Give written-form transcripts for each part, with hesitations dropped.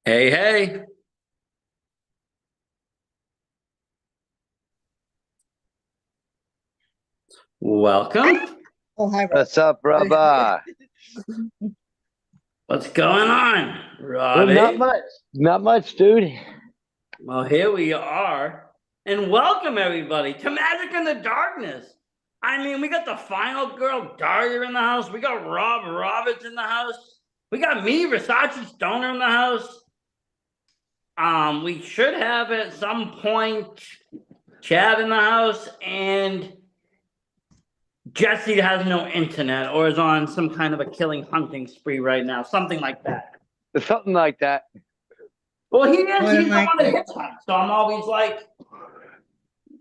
Hey, hey, welcome. Oh, hi, Rob. What's up, brother? What's going on, Not Robbie? much. Not much, dude. Well, here we are, and welcome everybody to Magic in the Darkness. I mean, we got the final girl Daria in the house. We got Rob Roberts in the house. We got me, Versace Stoner, in the house. We should have at some point Chad in the house, and Jesse has no internet or is on some kind of a killing hunting spree right now, something like that. Something like that. Well, he is. More He's than on a likely. hitchhike, so I'm always like,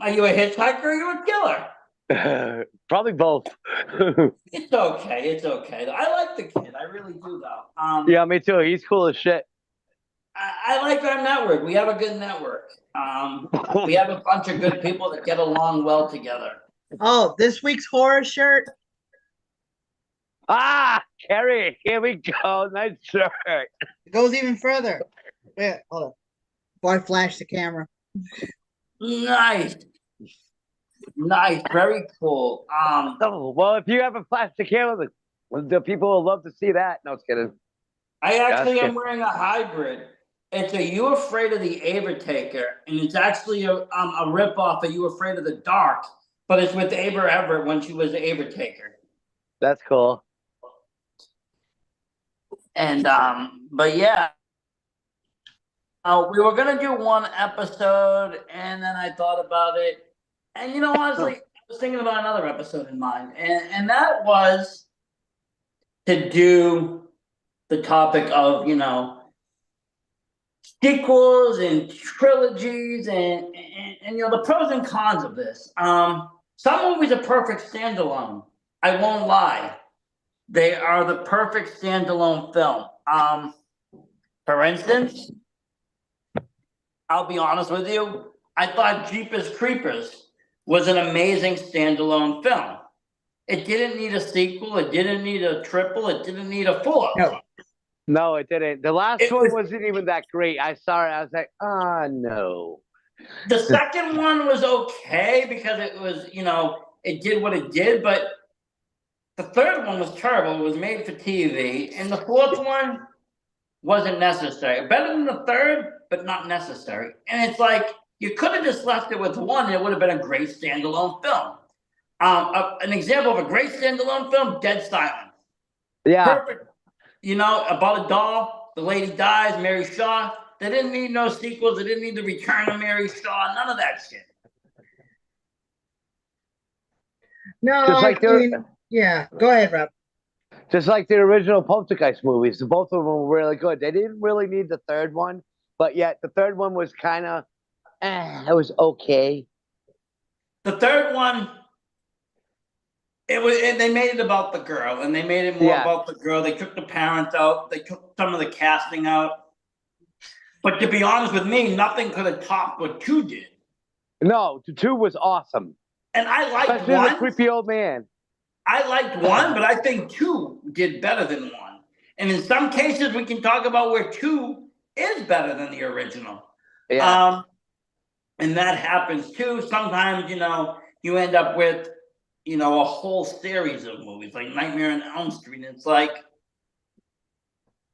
"Are you a hitchhiker or are you a killer?" Probably both. It's okay. It's okay. I like the kid. I really do, though. Yeah, me too. He's cool as shit. I like our network. We have a good network. We have a bunch of good people that get along well together. Oh, this week's horror shirt. Kerry, here we go. Nice shirt. It goes even further. Wait, hold on. Before I flash the camera. Nice, nice, very cool. Oh, well, if you have a plastic camera, the people will love to see that. No, it's kidding. I actually Gotcha. am wearing a hybrid. It's a You Afraid of the Avertaker, and it's actually a ripoff of You Afraid of the Dark, but it's with Ava Everett when she was the Avertaker. That's cool. And but yeah, we were gonna do one episode, and then I thought about it, and honestly, I was thinking about another episode in mind, and that was to do the topic of sequels and trilogies and the pros and cons of this. Some movies are perfect standalone. I won't lie. They are the perfect standalone film. For instance, I'll be honest with you, I thought Jeepers Creepers was an amazing standalone film. It didn't need a sequel, it didn't need a triple, it didn't need a full. No. No, it didn't. The last It one was wasn't even that great. I saw it. I was like, no. The second one was okay because it was, it did what it did, but the third one was terrible. It was made for TV, and the fourth one wasn't necessary. Better than the third, but not necessary. And it's like you could have just left it with one, and it would have been a great standalone film. An example of a great standalone film: Dead Silence. Yeah. Perfect. About a doll. The lady dies. Mary Shaw. They didn't need no sequels. They didn't need the return of Mary Shaw. None of that shit. No, Just like yeah. Go ahead, Rob. Just like the original Poltergeist movies, both of them were really good. They didn't really need the third one, but yet the third one was kind of, it was okay. The third one, they made it about the girl, and they made it more Yeah. about the girl. They took the parents out. They took some of the casting out. But to be honest with me, nothing could have topped what two did. No, two was awesome. And I liked Especially one. the creepy old man. I liked one, but I think two did better than one. And in some cases, we can talk about where two is better than the original. Yeah. And that happens too. Sometimes, you end up with, a whole series of movies like Nightmare on Elm Street. And it's like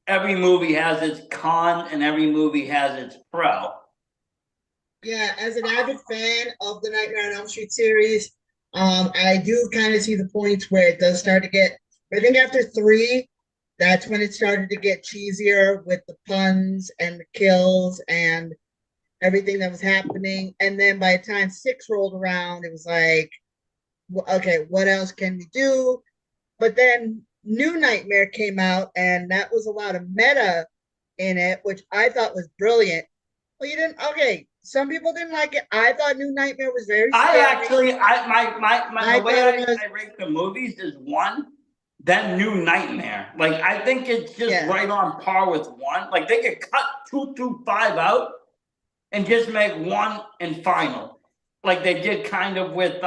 every movie has its con and every movie has its pro. Yeah, as an avid fan of the Nightmare on Elm Street series, I do kind of see the points where it does start to get. I think after three, that's when it started to get cheesier with the puns and the kills and everything that was happening. And then by the time six rolled around, it was like, okay, what else can we do? But then New Nightmare came out, and that was a lot of meta in it, which I thought was brilliant. Well, you didn't. Okay, some people didn't like it. I thought New Nightmare was very scary. The way I rank the movies is one, then New Nightmare. Like, I think it's just right on par with one. Like, they could cut 2 through 5 out and just make one and final, like they did kind of with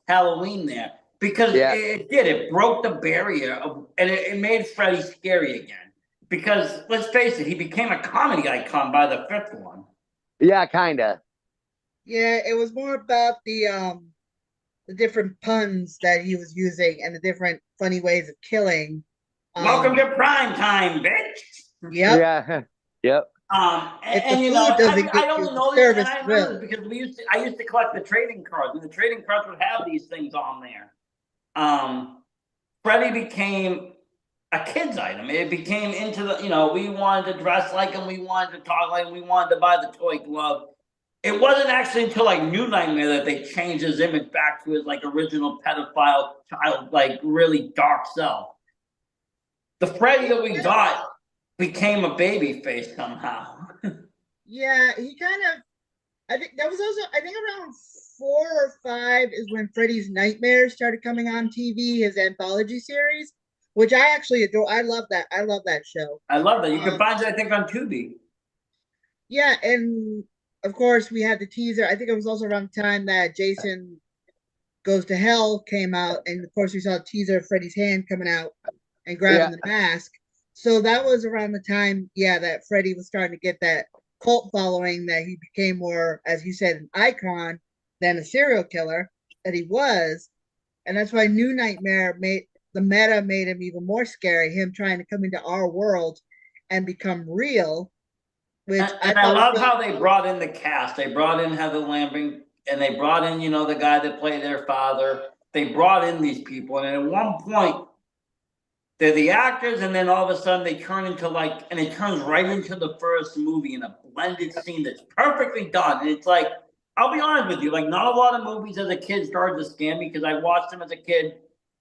Halloween there, because it broke the barrier of, and it made Freddy scary again. because let's face it, he became a comedy icon by the fifth one. Yeah, kinda. Yeah, it was more about the different puns that he was using and the different funny ways of killing. Welcome to prime time, bitch. Yep. Yeah. Yep. If the And you food know, doesn't I get you, only the know this, and service I remember will. this because I used to collect the trading cards, and the trading cards would have these things on there. Freddy became a kid's item. It became into the, we wanted to dress like him, we wanted to talk like him, we wanted to buy the toy glove. It wasn't actually until like New Nightmare that they changed his image back to his like original pedophile child, like really dark self. The Freddy that we got became a baby face somehow. Yeah, he kind of. I think that was also. I think around 4 or 5 is when Freddy's Nightmares started coming on TV, his anthology series, which I actually adore. I love that. I love that show. I love that. You can find it, I think, on Tubi. Yeah, and of course we had the teaser. I think it was also around the time that Jason Goes to Hell came out, and of course we saw a teaser of Freddy's hand coming out and grabbing the mask. So that was around the time, yeah, that Freddy was starting to get that cult following, that he became more, as you said, an icon than a serial killer that he was. And that's why New Nightmare made the meta made him even more scary, him trying to come into our world and become real. Which And I love how they brought in the cast. They brought in Heather Lambert, and they brought in, the guy that played their father. They brought in these people, and at one point, they're the actors, and then all of a sudden they turn into and it turns right into the first movie in a blended scene that's perfectly done. And it's like, I'll be honest with you, like not a lot of movies as a kid started to scare me because I watched them as a kid. A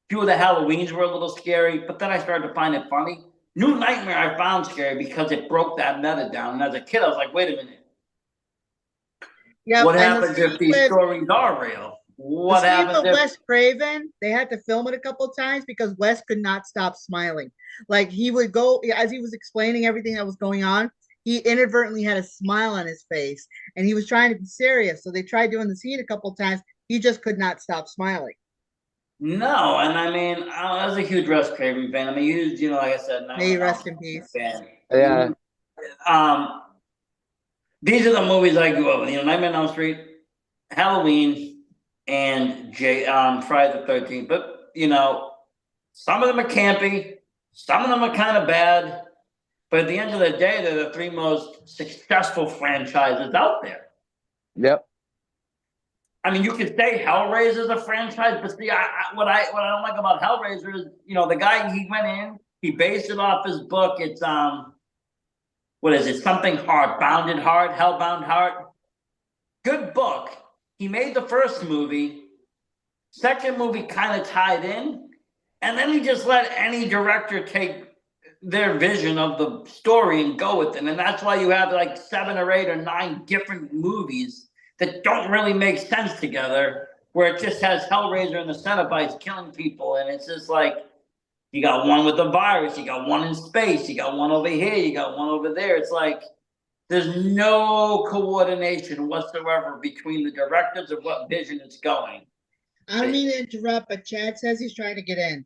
few of the Halloweens were a little scary, but then I started to find it funny. New Nightmare I found scary because it broke that meta down. And as a kid, I was like, wait a minute. What happens if these stories are real? What happens if Wes Craven? They had to film it a couple of times because Wes could not stop smiling. Like he would go as he was explaining everything that was going on. He inadvertently had a smile on his face, and he was trying to be serious. So they tried doing the scene a couple of times. He just could not stop smiling. No, and I mean, I was a huge Wes Craven fan. I mean, he was, like I said, May he rest in peace. Fan. Yeah. These are the movies I grew up with. Nightmare on Elm Street, Halloween, and Friday the 13th. But some of them are campy, some of them are kind of bad. But at the end of the day, they're the three most successful franchises out there. Yep. I mean, you could say Hellraiser is a franchise, but see, what I don't like about Hellraiser is, the guy, he went in, he based it off his book. It's what is it? Something Heart, Bounded Heart, Hellbound Heart. Good book. He made the first movie. Second movie kind of tied in, and then he just let any director take their vision of the story and go with it. And that's why you have like 7 or 8 or 9 different movies that don't really make sense together, where it just has Hellraiser and the Cenobites killing people. And it's just like, you got one with the virus, you got one in space, you got one over here, you got one over there. It's like, there's no coordination whatsoever between the directors of what vision it's going. I don't mean to interrupt, but Chad says he's trying to get in.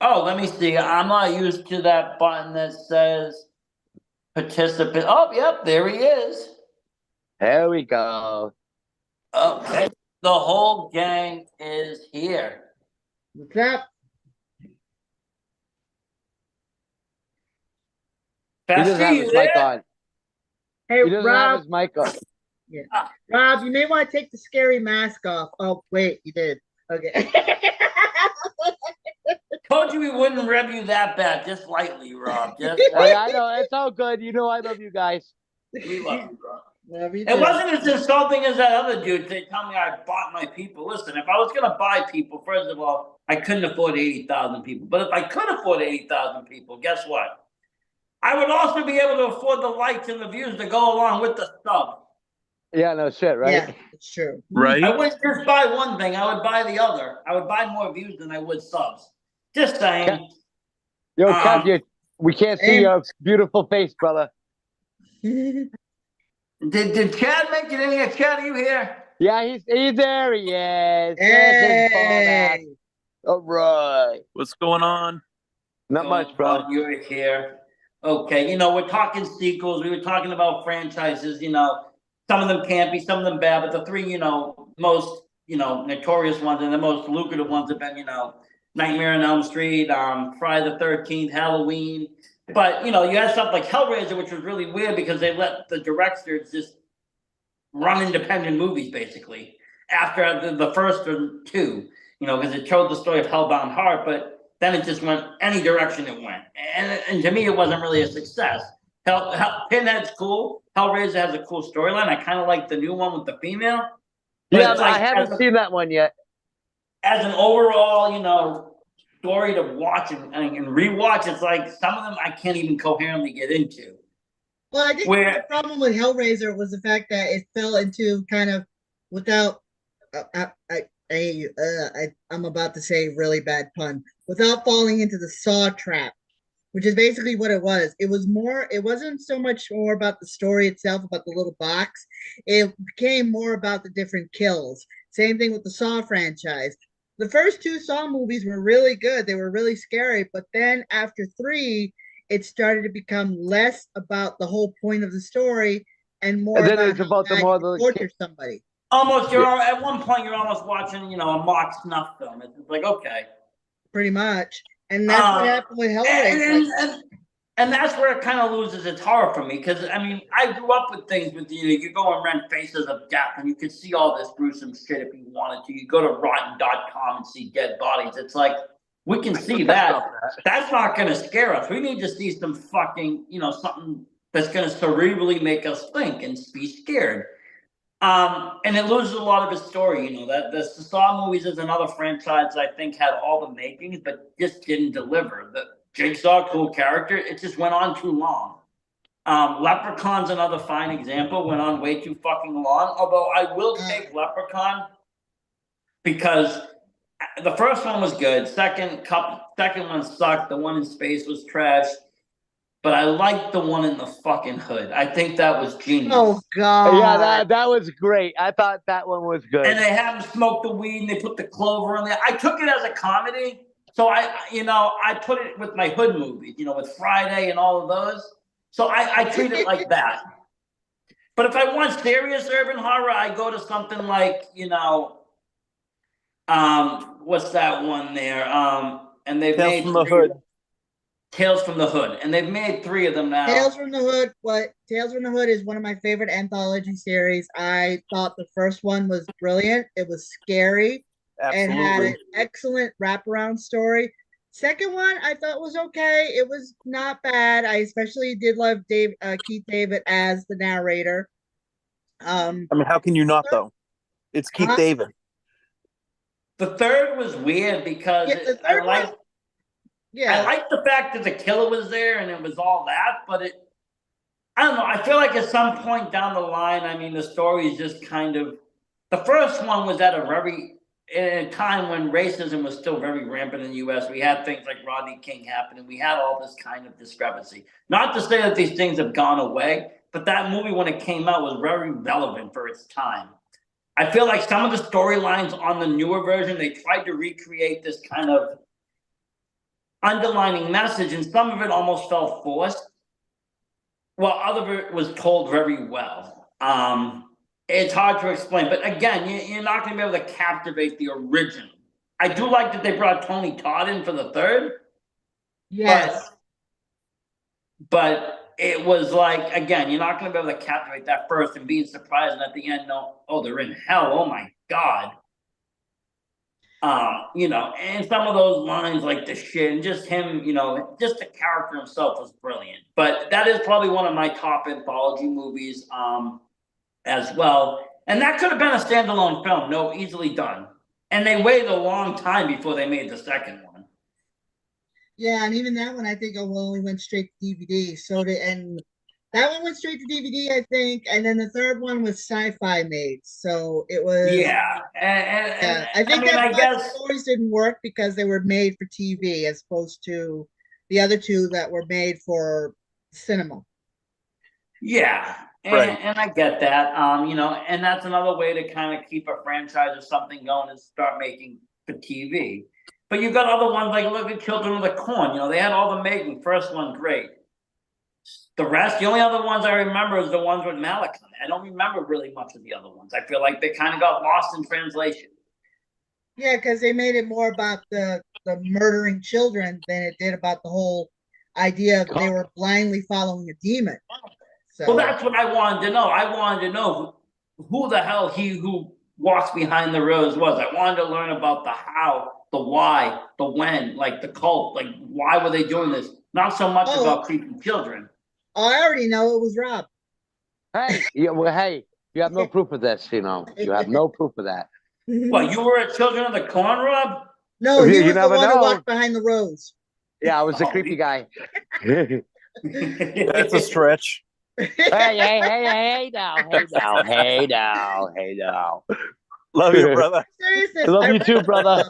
Oh, let me see. I'm not used to that button that says participant. Oh, yep, there he is. There we go. Okay. The whole gang is here. What's up? He doesn't have his mic on. Hey, He doesn't have his mic on. Yeah. Rob, you may want to take the scary mask off. Oh, wait, you did. Okay. Told you we wouldn't rev you that bad, just lightly, Rob. Just I know, it's all good. I love you guys. we love you, Rob. Love you It too. wasn't as insulting as that other dude. They tell me I bought my people. Listen, if I was going to buy people, first of all, I couldn't afford 80,000 people. But if I could afford 80,000 people, guess what? I would also be able to afford the likes and the views to go along with the sub. Yeah, no shit, right? Yeah, it's true. Right? I wouldn't just buy one thing. I would buy the other. I would buy more views than I would subs. Just saying. Yo, Kev, we can't see your beautiful face, brother. Did Chad make it in here? Chad, are you here? Yeah, he's there. He is. Hey. All right. What's going on? Not much, bro. You're here. Okay, we're talking sequels. We were talking about franchises. Some of them campy, some of them bad, but the three, most, notorious ones and the most lucrative ones have been, Nightmare on Elm Street, Friday the 13th, Halloween. But you had stuff like Hellraiser, which was really weird because they let the directors just run independent movies basically after the first two, because it told the story of Hellbound Heart, but then it just went any direction it went, and to me it wasn't really a success. Pinhead's cool. Hellraiser has a cool storyline. I kind of like the new one with the female. But Yeah, it's I like haven't seen that one yet. as an overall, story to watch and rewatch, it's like some of them I can't even coherently get into. Well, I think the problem with Hellraiser was the fact that it fell into kind of without. I'm about to say a really bad pun. Without falling into the Saw trap, which is basically what it was. It was more. It wasn't so much more about the story itself, about the little box. It became more about the different kills. Same thing with the Saw franchise. The first two Saw movies were really good. They were really scary, but then after three, it started to become less about the whole point of the story and more And then about it's about the how more you of the torture somebody. Almost, at one point you're almost watching, a mock snuff film. It's like, okay, Pretty much. And that's what happened with Hellraiser. And that's where it kind of loses its horror for me, because I grew up with things with you go and rent Faces of Death and you could see all this gruesome shit if you wanted to. You go to rotten.com and see dead bodies. It's like, we can see that. That's not going to scare us. We need to see some fucking, something that's going to cerebrally make us think and be scared. And it loses a lot of its story. That the Saw movies is another franchise I think had all the makings, but just didn't deliver. The Jigsaw, cool character, it just went on too long. Leprechaun's another fine example, went on way too fucking long. Although I will take Leprechaun because the first one was good. Second one sucked. The one in space was trash. But I liked the one in the fucking hood. I think that was genius. Oh God! Yeah, that was great. I thought that one was good. And they have them smoke the weed and they put the clover in there. I took it as a comedy, so I put it with my hood movies, with Friday and all of those. So I treat it like that. But if I want serious urban horror, I go to something like what's that one there? And they've made Tales from the Hood. Tales from the Hood, and they've made 3 of them now. Tales from the Hood. Tales from the Hood is one of my favorite anthology series. I thought the first one was brilliant. It was scary and had an excellent wraparound story. Second one I thought was okay. It was not bad. I especially did love Keith David as the narrator. How can you not though? It's Keith David. The third was weird because I like the fact that the killer was there and it was all that, but I don't know. I feel like at some point down the line, the story is just kind of. The first one was at a time when racism was still very rampant in the U.S. We had things like Rodney King happen, and we had all this kind of discrepancy. Not to say that these things have gone away, but that movie, when it came out, was very relevant for its time. I feel like some of the storylines on the newer version, they tried to recreate this kind of underlining message, and some of it almost felt forced, while other of it was told very well. It's hard to explain, but again, you're not going to be able to captivate the original. I do like that they brought Tony Todd in for the third. Yes. But it was like, again, you're not going to be able to captivate that first and being surprised, and at the end, they're in hell. Oh my God. And some of those lines like the shit and just him, just the character himself was brilliant. But that is probably one of my top anthology movies as well. And that could have been a standalone film, easily done. And they waited a long time before they made the second one. Yeah, and even that one I think only went straight to DVD. And that one went straight to DVD, I think, and then the third one was Sci-Fi made, so it was. Yeah, I think the stories didn't work because they were made for TV as opposed to the other two that were made for cinema. Yeah, and I get that. And that's another way to kind of keep a franchise or something going and start making for TV. But you've got other ones like look at Children of the Corn. They had all the making. First one, great. The rest, the only other ones I remember is the ones with Malachi. I don't remember really much of the other ones. I feel like they kind of got lost in translation. Yeah, because they made it more about the murdering children than it did about the whole idea of they were blindly following a demon. So Well, that's what I wanted to know. I wanted to know who the hell he who walks behind the rose was. I wanted to learn about the how, the why, the when, like the cult. Like, why were they doing this? Not so much Oh. about creepy children. I already know it was Rob. Hey, you have no proof of this. You know, you have no proof of that. What, you were a Children of the Corn, Rob? No, he You was the never one who know. walked behind the rose. Yeah, I was the Oh, creepy he- guy. That's a stretch. Hey now. Love you, brother. Seriously, I love you read too, brother.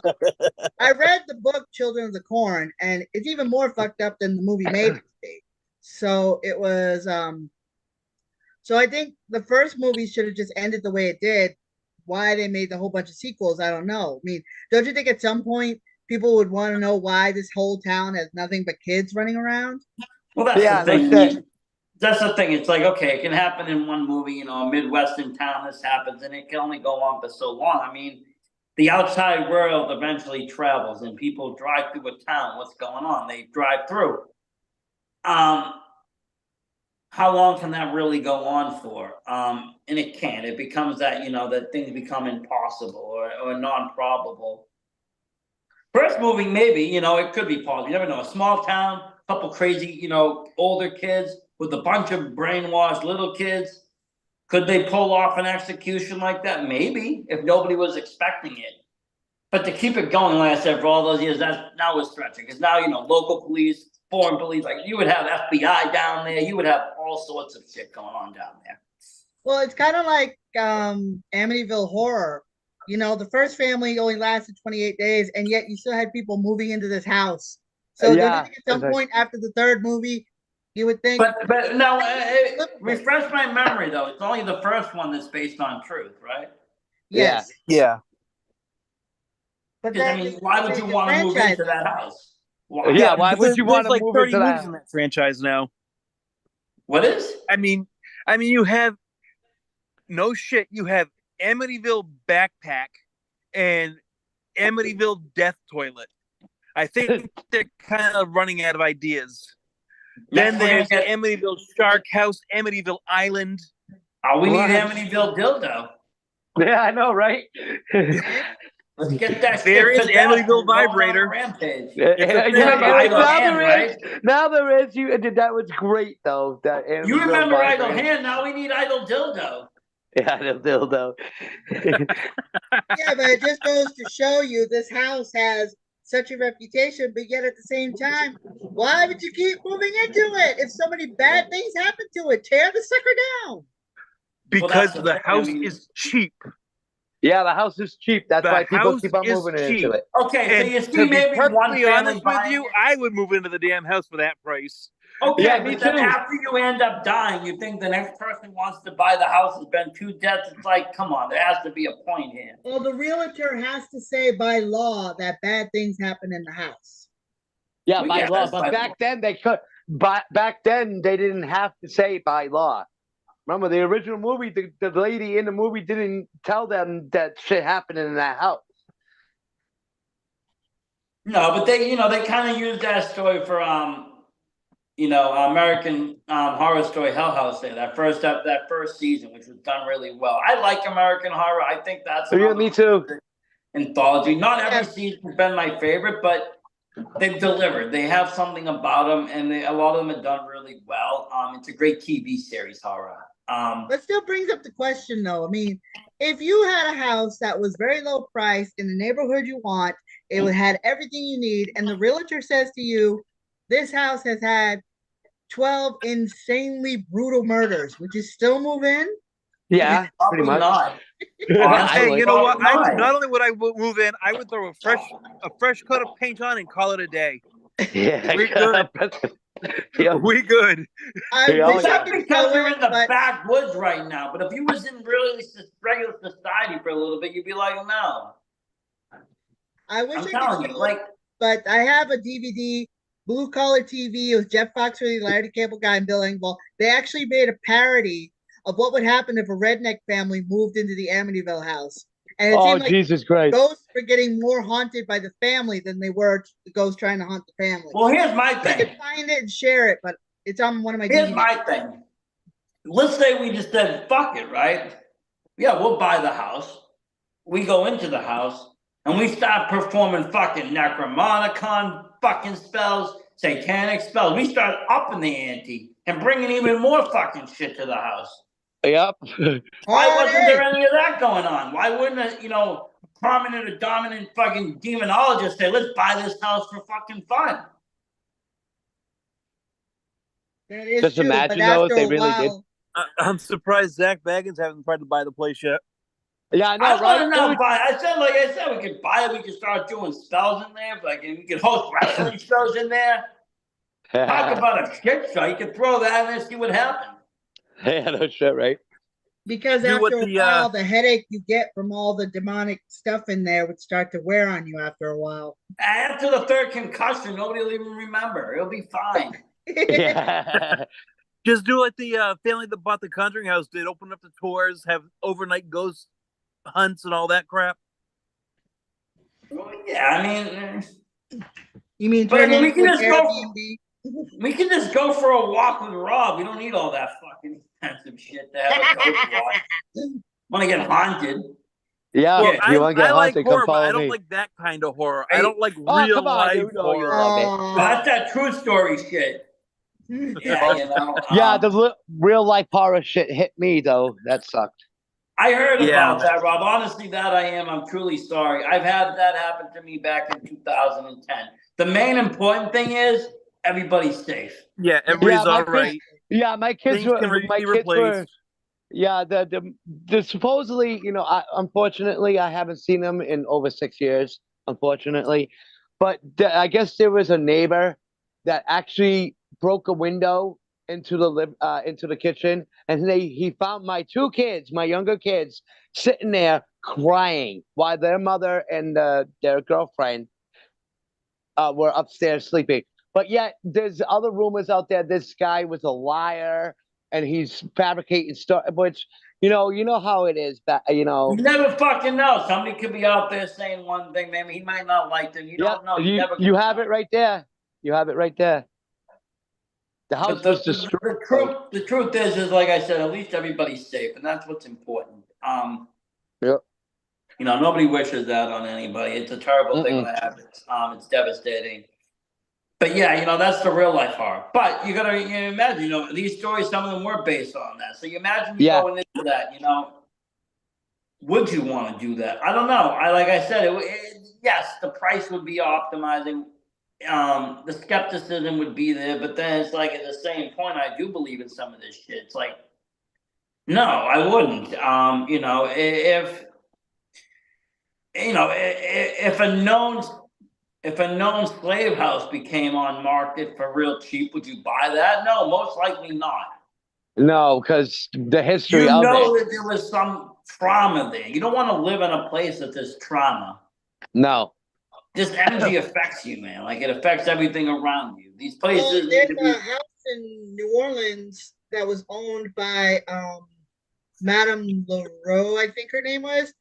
I read the book Children of the Corn, and it's even more fucked up than the movie made it to be. So it was so I think the first movie should have just ended the way it did. Why they made the whole bunch of sequels, I don't know. I mean, don't you think at some point people would want to know why this whole town has nothing but kids running around? Well, that's Yeah, the thing. that's it. That's the thing. It's like, okay, it can happen in one movie, you know, a Midwestern town, this happens, and it can only go on for so long. I mean, the outside world eventually travels and people drive through a town. What's going on? They drive through. Um, how long can that really go on for? And it can't. It becomes that, you know, that things become impossible or non-probable. First movie, maybe, you know, it could be possible. You never know. A small town, couple crazy, you know, older kids with a bunch of brainwashed little kids. Could they pull off an execution like that? Maybe, if nobody was expecting it. But to keep it going, like I said, for all those years, that's now was stretching. Because now, you know, local police, foreign police, like you would have FBI down there, you would have all sorts of shit going on down there. Well, it's kind of like Amityville Horror. You know, the first family only lasted 28 days, and yet you still had people moving into this house. So don't you think at some point after the third movie, you would think? But now, refresh my memory though. It's only the first one that's based on truth, right? Yes. Yeah. But Because I that mean, just why would you make a want to move franchise. into that house? Why? Yeah, why would you want to like move 30 into movies that? in that franchise now? What is? I mean, you have no shit. You have Amityville Backpack and Amityville Death Toilet. I think they're kind of running out of ideas. Then there's Amityville Shark House, Amityville Island. Oh, we need What? Amityville dildo. Yeah, I know, right? Let's get that. There shit is to death Amityville and go on a Vibrator. Rampage. Now there is. You that was great though. You remember Idle Hand? Now we need Idle Dildo. Yeah, Idle Dildo. Yeah, but it just goes to show you this house has such a reputation, but yet at the same time, why would you keep moving into it if so many bad things happen to it? Tear the sucker down. Because Well, the that's house I mean, is cheap. Yeah, the house is cheap. That's The why people house keep on is moving cheap. into it. Okay, so And you to see, be maybe one perfectly family honest with buying you, it. I would move into the damn house for that price. Okay, Yeah, me but then too. after you end up dying, you think the next person wants to buy the house has been 2 deaths. It's like, come on, there has to be a point here. Well, the realtor has to say by law that bad things happen in the house. Yeah, Well, by yeah, law. that's But by back law. then they could. Back then they didn't have to say by law. Remember the original movie? The lady in the movie didn't tell them that shit happened in that house. No, but they, you know, they kind of used that story for, you know, American Horror Story Hell House there. That first season, which was done really well. I like American Horror. I think that's Yeah, me too. anthology. Not every Yeah. season has been my favorite, but they've delivered. They have something about them, and a lot of them have done really well. It's a great TV series, horror. But still brings up the question though. I mean, if you had a house that was very low price in the neighborhood you want, it had everything you need, and the realtor says to you, this house has had 12 insanely brutal murders, would you still move in? Yeah, Probably pretty much. not. I Hey, would. you know what? Probably I not. not only would I move in, I would throw a fresh coat of paint on and call it a day. Yeah, We good. Yeah. We good. I Yeah, wish I That's could because go you're in the but backwoods right now. But if you was in really regular society for a little bit, you'd be like, no. I wish I'm I telling could you, go, like, but I have a DVD Blue Collar TV. It was Jeff Foxworthy, Larry the Cable Guy, and Bill Engvall. They actually made a parody of what would happen if a redneck family moved into the Amityville house. And it Oh, seemed like Jesus Christ. ghosts were getting more haunted by the family than they were the ghosts trying to haunt the family. Well, here's my I thing. can find it and share it, but it's on one of my Here's DVDs. my thing. Let's say we just said, fuck it, right? Yeah, we'll buy the house. We go into the house and we start performing fucking Necromonicon fucking spells, satanic spells. We start upping the ante and bringing even more fucking shit to the house. Yep. Why wasn't there Party! any of that going on? Why wouldn't a prominent or dominant fucking demonologist say, let's buy this house for fucking fun? That is Just true, imagine, but though, if after they a really did. while, I'm surprised Zach Baggins hasn't tried to buy the place yet. Yeah, I know, I want right? to know. dude? Like I said, we could buy it. We could start doing spells in there. Like we could host wrestling shows in there. Talk about a shit show. You could throw that in there, see what happens. Yeah, no shit, right? because Do what after a the, while, the headache you get from all the demonic stuff in there would start to wear on you after a while. After the third concussion, nobody will even remember. It'll be fine. Yeah. Just do like the family that bought the Conjuring house did. Open up the tours, have overnight ghost hunts and all that crap. Well, yeah, I mean, You mean But I turn mean, it we into can an just go- Airbnb? we can just go for a walk with Rob. We don't need all that fucking expensive shit to have a ghost walk. Want to get haunted? Yeah, Well, if you want to get I like haunted, horror, come but I follow don't me. like that kind of horror. Hey. I don't like Oh, real come on, life dude. No, you're horror. right. Oh. That's that true story shit. Yeah, Yeah, um, the real life horror shit hit me, though. That sucked. I heard Yeah. about that, Rob. Honestly, I'm truly sorry. I've had that happen to me back in 2010. The main important thing is everybody's safe. Yeah, everybody's my all kids- right. Yeah, my kids Things were. can My be kids were. replaced. Yeah, the supposedly, unfortunately, I haven't seen them in over 6 years, unfortunately. But I guess there was a neighbor that actually broke a window into the kitchen, and he found my two kids, my younger kids, sitting there crying while their mother and their girlfriend were upstairs sleeping. But yet, there's other rumors out there. This guy was a liar, and he's fabricating stuff. Which you know how it is. You never fucking know. Somebody could be out there saying one thing, maybe he might not like them. You don't know. You, never you can have tell. it right there. You have it right there. The house But was destroyed. the truth is like I said, at least everybody's safe, and that's what's important. Yep. Nobody wishes that on anybody. It's a terrible thing when it happens. It's devastating. But yeah, that's the real life horror. But you gotta imagine, these stories, some of them were based on that. So you imagine you Yeah. going into that, would you want to do that? I don't know. Like I said, yes, the price would be optimizing. The skepticism would be there, but then it's like at the same point, I do believe in some of this shit. It's like, no, I wouldn't. If a known slave house became on market for real cheap, would you buy that? No, most likely not. No, because the history You of know it. that there was some trauma there. You don't want to live in a place that there's trauma. No. This energy affects you, man. Like it affects everything around you. These Well, places. there's a house in New Orleans that was owned by Madame Leroux, I think her name was,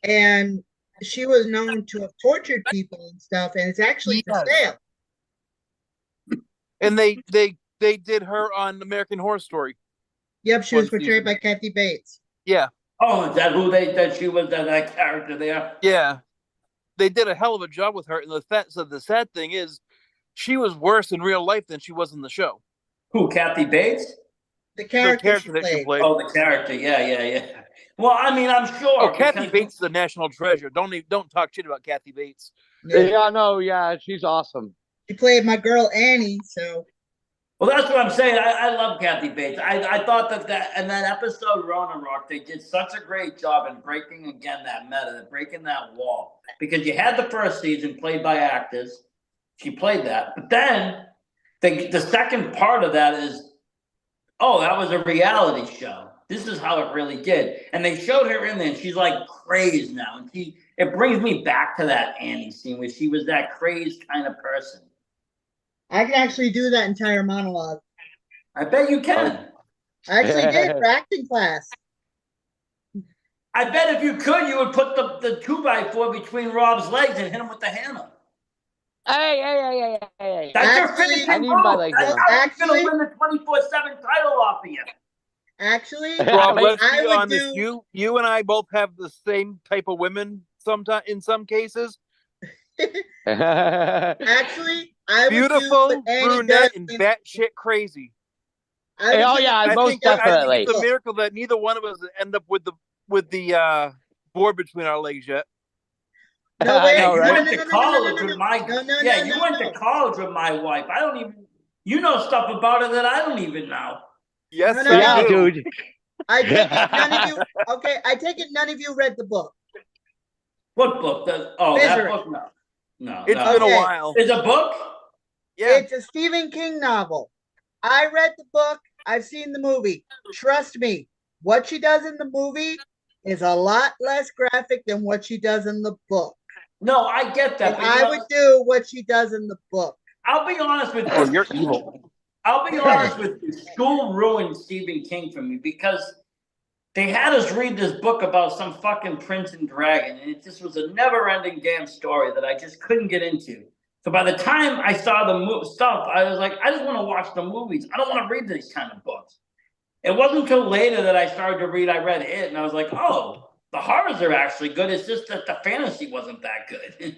and she was known to have tortured people and stuff, and it's actually for Yes. sale. And they did her on American Horror Story. Yep, she was One portrayed season. by Kathy Bates. Yeah, Oh, is that who that she was, that character there? yeah. They did a hell of a job with her. And the sad thing is, she was worse in real life than she was in the show. Who, Kathy Bates? The The character she that she played. played. Oh, the character. Yeah. Well, I mean, I'm sure. Oh, Kathy because- Bates is a national treasure. Don't talk shit about Kathy Bates. Yeah, no, yeah, she's awesome. She played my girl Annie, so Well, that's what I'm saying. I love Kathy Bates. I thought that in that episode, Rona Rock, they did such a great job in breaking again that meta, breaking that wall. Because you had the first season played by actors. She played that. But then the second part of that is, oh, that was a reality show. This is how it really did. And they showed her in there, and she's like crazed now. And it brings me back to that Annie scene where she was that crazed kind of person. I can actually do that entire monologue. I bet you can. I actually did for acting class. I bet if you could, you would put the 2x4 between Rob's legs and hit him with the hammer. Hey. That's your Actually, finishing I need my move. legs That's on. how he's Actually- gonna win the 24/7 title off of you. Actually, Rob, I- let's I be would honest. You and I both have the same type of women. Sometimes, in some cases, actually, I would do beautiful, what Annie brunette, does and in- batshit crazy. I would Oh, do yeah, what I I most think, I think definitely. it's a miracle that neither one of us end up with the board between our legs yet. No, I wait, know, You right? went to college with my No, you went to college with my wife. I don't even you know stuff about her that I don't even know. Yes, No, I Yeah, do. dude. I take it none of you. Okay, I take it none of you read the book. What book? That Misery. book? No. No. It's no. been a Okay. while. It's a book? Yeah. It's a Stephen King novel. I read the book. I've seen the movie. Trust me, what she does in the movie is a lot less graphic than what she does in the book. No, I get that. And But, I would do what she does in the book. I'll be honest with Oh, you. you're evil. I'll be honest with you. School ruined Stephen King for me because they had us read this book about some fucking prince and dragon, and it just was a never-ending damn story that I just couldn't get into. So by the time I saw the stuff, I was like, I just want to watch the movies. I don't want to read these kind of books. It wasn't until later that I started to read. I read it, and I was like, oh, the horrors are actually good. It's just that the fantasy wasn't that good.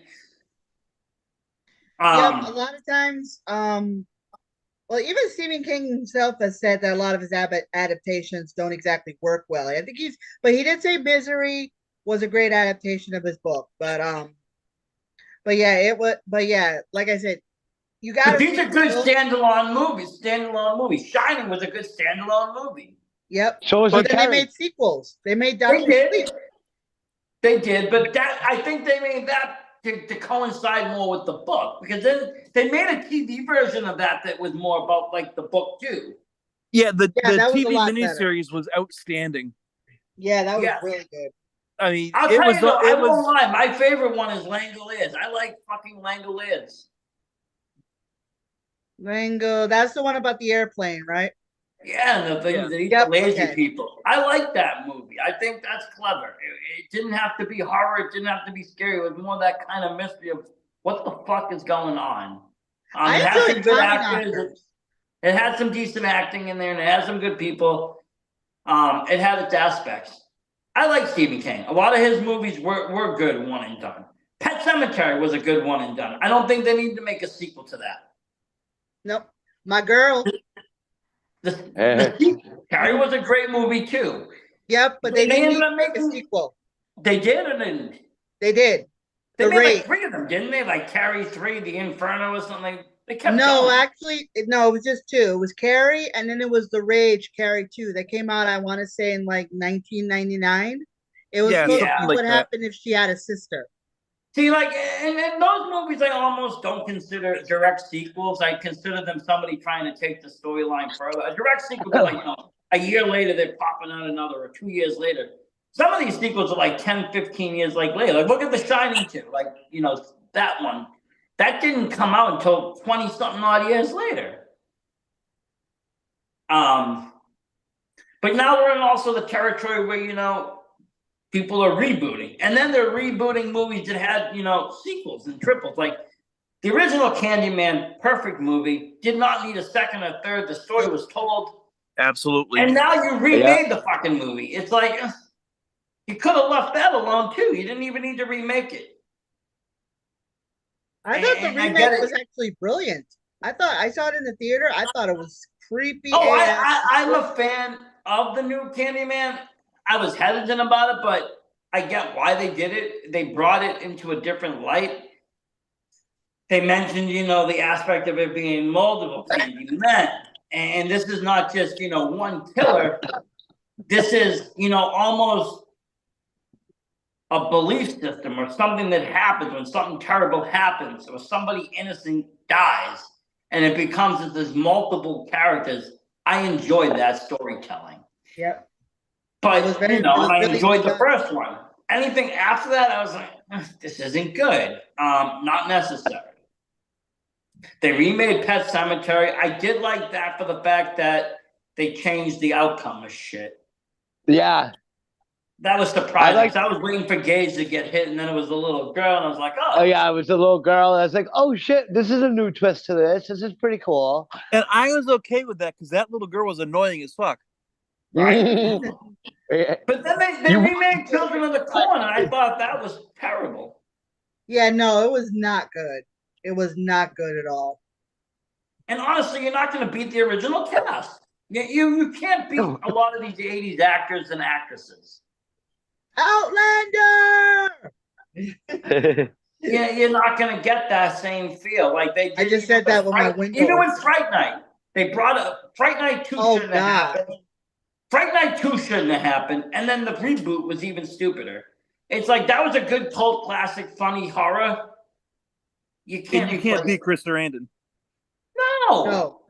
Yeah, a lot of times, well, even Stephen King himself has said that a lot of his adaptations don't exactly work well. I think but he did say Misery was a great adaptation of his book. But yeah, it was. But yeah, like I said, you got But to. these are good standalone movies. Shining was a good standalone movie. Yep. So was But the then they carrot. made sequels. They made They Doctor Sleep. did. They did, but that I think they made that to coincide more with the book because then they made a TV version of that was more about like the book too. Yeah, the that was a TV lot better. miniseries was outstanding. Yeah, that was Yeah. really good. I mean, I'll it tell was you though, I it won't was lie. My favorite one is Langoliers. I like fucking Langoliers. Rango, that's the one about the airplane, right? Yeah, and the things that eat Yep, the lazy okay. people. I like that movie. I think that's clever. It didn't have to be horror. It didn't have to be scary. It was more that kind of mystery of what the fuck is going on. I It had some enjoyed good Tommy actors. Knockers. It had some decent acting in there, and it had some good people. It had its aspects. I like Stephen King. A lot of his movies were good, one and done. Pet Sematary was a good one and done. I don't think they need to make a sequel to that. Nope. My girl. Carrie was a great movie too. Yep, but they They didn't ended need up to make a making- sequel. They did or didn't? They did. They The made Raid. like 3 of them, didn't they? Like Carrie 3, The Inferno or something. They kept No, going. actually, no, it was just two. It was Carrie, and then it was The Rage, Carrie 2. That came out, I want to say, in like 1999. It was Yeah, supposed to something be like what that. happened if she had a sister. See, like, and those movies I almost don't consider direct sequels. I consider them somebody trying to take the storyline further. A direct sequel, is like, a year later, they're popping out another, or 2 years later. Some of these sequels are like 10, 15 years later. Like, look at The Shining 2. Like, that one. That didn't come out until 20-something odd years later. But now we're in also the territory where, people are rebooting. And then they're rebooting movies that had, sequels and triples. Like, the original Candyman, perfect movie, did not need a second or third. The story was told. absolutely. And now you remade the fucking movie. It's like, you could have left that alone too. You didn't even need to remake it. I thought the And I remake get it. was actually brilliant. I saw it in the theater. I thought it was creepy. Oh, AF. I'm a fan of the new Candyman. I was hesitant about it, but I get why they did it. They brought it into a different light. They mentioned, the aspect of it being multiple Candymen. And this is not just, one killer. This is, almost a belief system or something that happens when something terrible happens or somebody innocent dies and it becomes this multiple characters. I enjoyed that storytelling. Yep. But, It was very- and it was I really enjoyed the done. first one. Anything after that, I was like, this isn't good. Not necessary. They remade Pet Cemetery. I did like that for the fact that they changed the outcome of shit. Yeah. That was surprising. like- 'Cause I was waiting for Gage to get hit, and then it was the little girl, and I was like, Oh oh. yeah, it was a little girl. I was like, oh shit, this is a new twist to this. This is pretty cool. And I was okay with that because that little girl was annoying as fuck. Right. Yeah. But then they remade Children of the Corn, and I thought that was terrible. Yeah, no, it was not good. It was not good at all. And honestly, you're not going to beat the original cast. You can't beat a lot of these 80s actors and actresses. Outlander! Yeah, you're not going to get that same feel like they did. I just said that with my window. Even with Fright Night, they brought up Fright Night 2 Oh, shouldn't have God. happened. Fright Night 2 shouldn't have happened, and then the reboot was even stupider. It's like that was a good cult classic, funny horror. You And can't. you can't replace beat Chris Sarandon. No. No.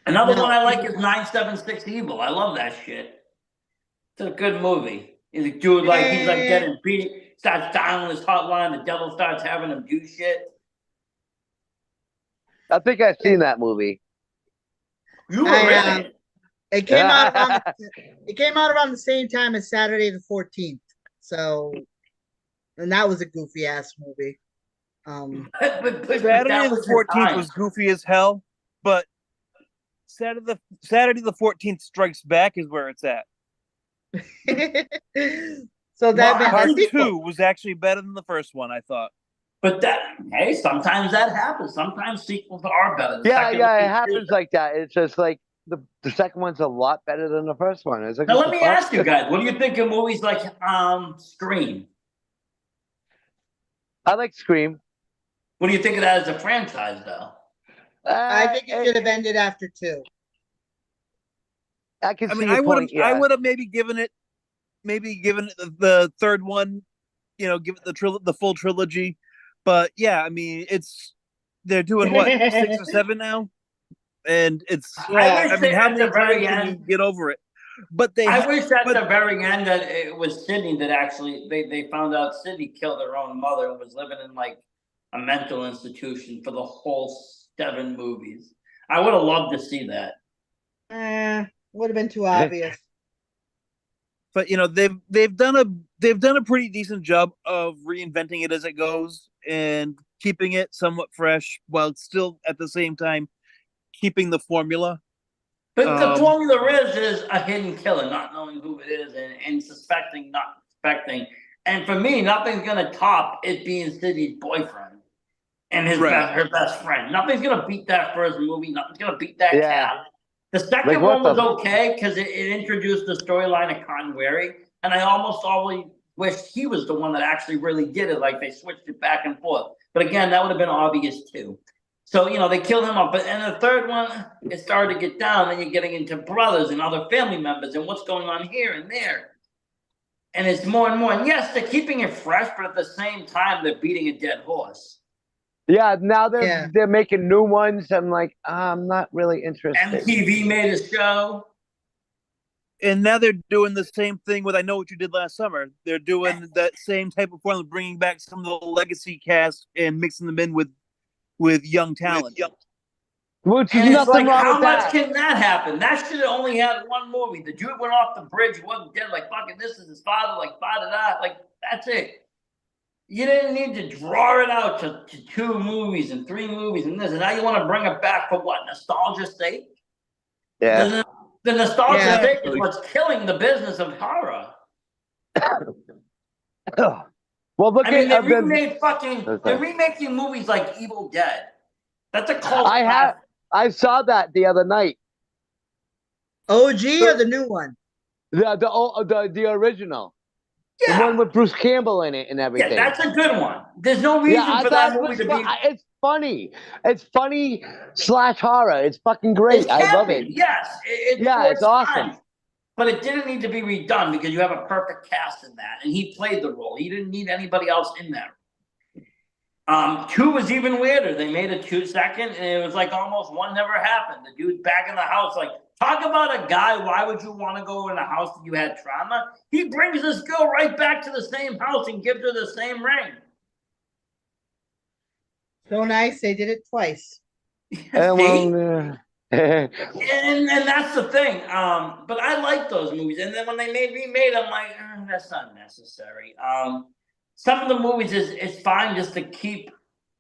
Another No. one I like is 976 Evil. I love that shit. It's a good movie. He's a dude like he's like getting beat, starts dialing his hotline, the devil starts having him do shit. I think I've seen that movie. You were I, in it. It came out around it came out around the same time as Saturday the 14th. So, and that was a goofy ass movie. But Saturday that the was your 14th time. was goofy as hell, but Saturday the 14th Strikes Back is where it's at. So that Well, meant Part the sequel. 2 was actually better than the first one, I thought. But that hey, sometimes that happens. Sometimes sequels are better. The Yeah, second yeah, one it is happens good. like that. It's just like the second one's a lot better than the first one. It's like, Now what let the me fuck? ask you guys, what do you think of movies like Scream? I like Scream. What do you think of that as a franchise though? I think it should have ended after 2. I can I see mean, your point. I Yeah. would have maybe given it the third one, give it the full trilogy. But yeah, I mean, they're doing what 6 or 7 now, and it's I I wish mean, that how at many the very times can you end. get over it? But I wish at but- the very end that it was Sydney that actually they found out Sydney killed her own mother and was living in like a mental institution for the whole 7 movies. I would have loved to see that. Would have been too obvious. but they've done a pretty decent job of reinventing it as it goes and keeping it somewhat fresh while still at the same time keeping the formula. But the formula is a hidden killer, not knowing who it is and suspecting, not suspecting. And for me, nothing's gonna top it being Sydney's boyfriend and her best friend. Nothing's gonna beat that first movie. Nothing's gonna beat that Yeah. cast. The second Like, what one was the- okay because it introduced the storyline of Con Wary, and I almost always wished he was the one that actually really did it. Like they switched it back and forth. But again, that would have been obvious too. So, they killed him off. But in the third one, it started to get down, and you're getting into brothers and other family members and what's going on here and there. And it's more and more. And yes, they're keeping it fresh, but at the same time, they're beating a dead horse. Yeah, now they're Yeah. they're making new ones. I'm like, I'm not really interested. MTV made a show. And now they're doing the same thing with I Know What You Did Last Summer. They're doing that same type of formula, bringing back some of the legacy cast and mixing them in with young talent. Which is And it's nothing like, wrong how with much that. can that happen? That should have only had one movie. The dude went off the bridge, he wasn't dead. Like, fucking, this is his father. Like, father that. Like, that's it. You didn't need to draw it out to 2 movies and 3 movies and this. And now you want to bring it back for what? Nostalgia's sake? Yeah. The nostalgia Yeah. sake is what's killing the business of horror. Well, look I mean, at they're remaking movies like Evil Dead. That's a cult. I saw that the other night. OG or the new one? The original. Yeah. The one with Bruce Campbell in it and everything. Yeah, that's a good one. There's no reason I for thought that it movie was to fun. be. It's funny. It's funny / horror. It's fucking great. I love it. Yes, Yeah, for it's its awesome. time. But it didn't need to be redone because you have a perfect cast in that, and he played the role. He didn't need anybody else in there. 2 was even weirder. They made a 2-second, and it was like almost one never happened. The dude's back in the house. Like, talk about a guy. Why would you want to go in a house that you had trauma? He brings this girl right back to the same house and gives her the same ring. So nice. They did it twice. See? well, And that's the thing. But I like those movies. And then when they remade, I'm like, that's not necessary. Some of the movies it's fine just to keep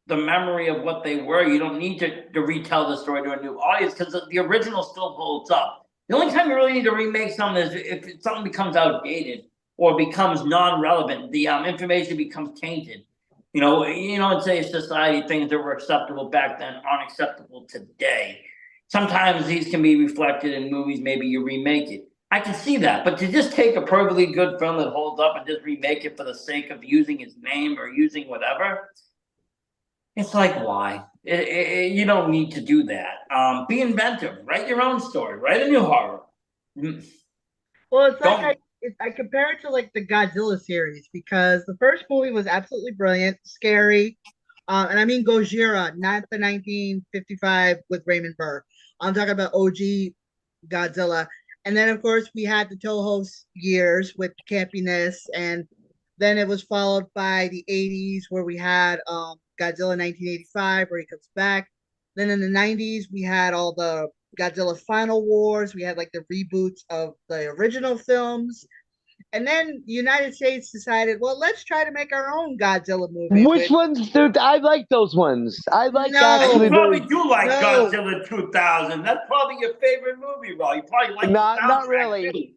the memory of what they were. You don't need to retell the story to a new audience because the original still holds up. The only time you really need to remake something is if something becomes outdated or becomes non-relevant. The information becomes tainted. In today's society, things that were acceptable back then aren't acceptable today. Sometimes these can be reflected in movies. Maybe you remake it. I can see that, but to just take a perfectly good film that holds up and just remake it for the sake of using its name or using whatever, it's like why? You don't need to do that. Be inventive. Write your own story. Write a new horror. Well, it's like Don't. I compare it to like the Godzilla series because the first movie was absolutely brilliant, scary, and I mean Gojira, not the 1955 with Raymond Burr. I'm talking about OG Godzilla, and then of course we had the Toho years with campiness, and then it was followed by the 80s where we had Godzilla 1985 where he comes back. Then in the 90s we had all the Godzilla Final Wars. We had like the reboots of the original films. And then the United States decided, well, let's try to make our own Godzilla movie. which ones, dude? I like those ones. I like No. actually You probably the. do like No. Godzilla 2000. That's probably your favorite movie, Ron. You probably like Not the soundtrack, really. too.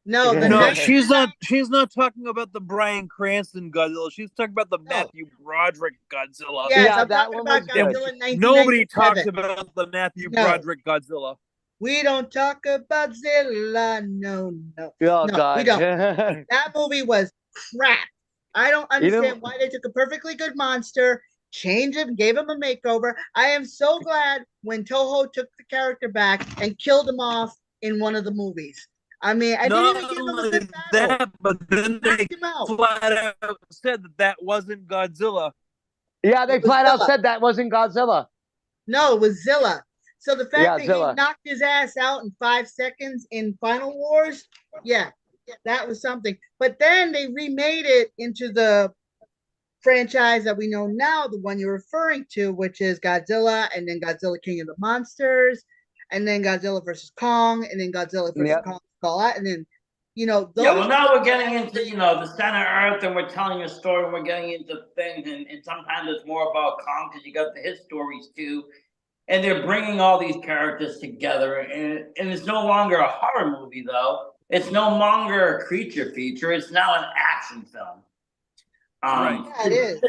No, the No, No, next she's not. She's not talking about the Bryan Cranston Godzilla. She's talking about the No. Matthew Broderick Godzilla. yes, Yeah, I'm that talking one about was good. Godzilla 1997. Nobody talks about the Matthew No. Broderick Godzilla. We don't talk about Zilla. No, no. Oh No, God. we don't. That movie was crap. I don't You know- understand why they took a perfectly good monster, changed him, gave him a makeover. I am so glad when Toho took the character back and killed him off in one of the movies. I mean, I didn't Not even give him a only good battle. that, but then they Knocked him out. flat out said that wasn't Godzilla. Yeah, they It was flat out Zilla. said that wasn't Godzilla. No, it was Zilla. So the fact Yeah, that Zilla. he knocked his ass out in 5 seconds in Final Wars, yeah, that was something. But then they remade it into the franchise that we know now, the one you're referring to, which is Godzilla, and then Godzilla King of the Monsters, and then Godzilla versus Kong, and then Godzilla versus Yep. Kong Skull Island, and then those. Yeah, well, now we're getting into the center Earth, and we're telling a story, and we're getting into things, and sometimes it's more about Kong because you got his stories too, and they're bringing all these characters together, and it's no longer a horror movie though. It's no longer a creature feature. It's now an action film. Right. Yeah, it is.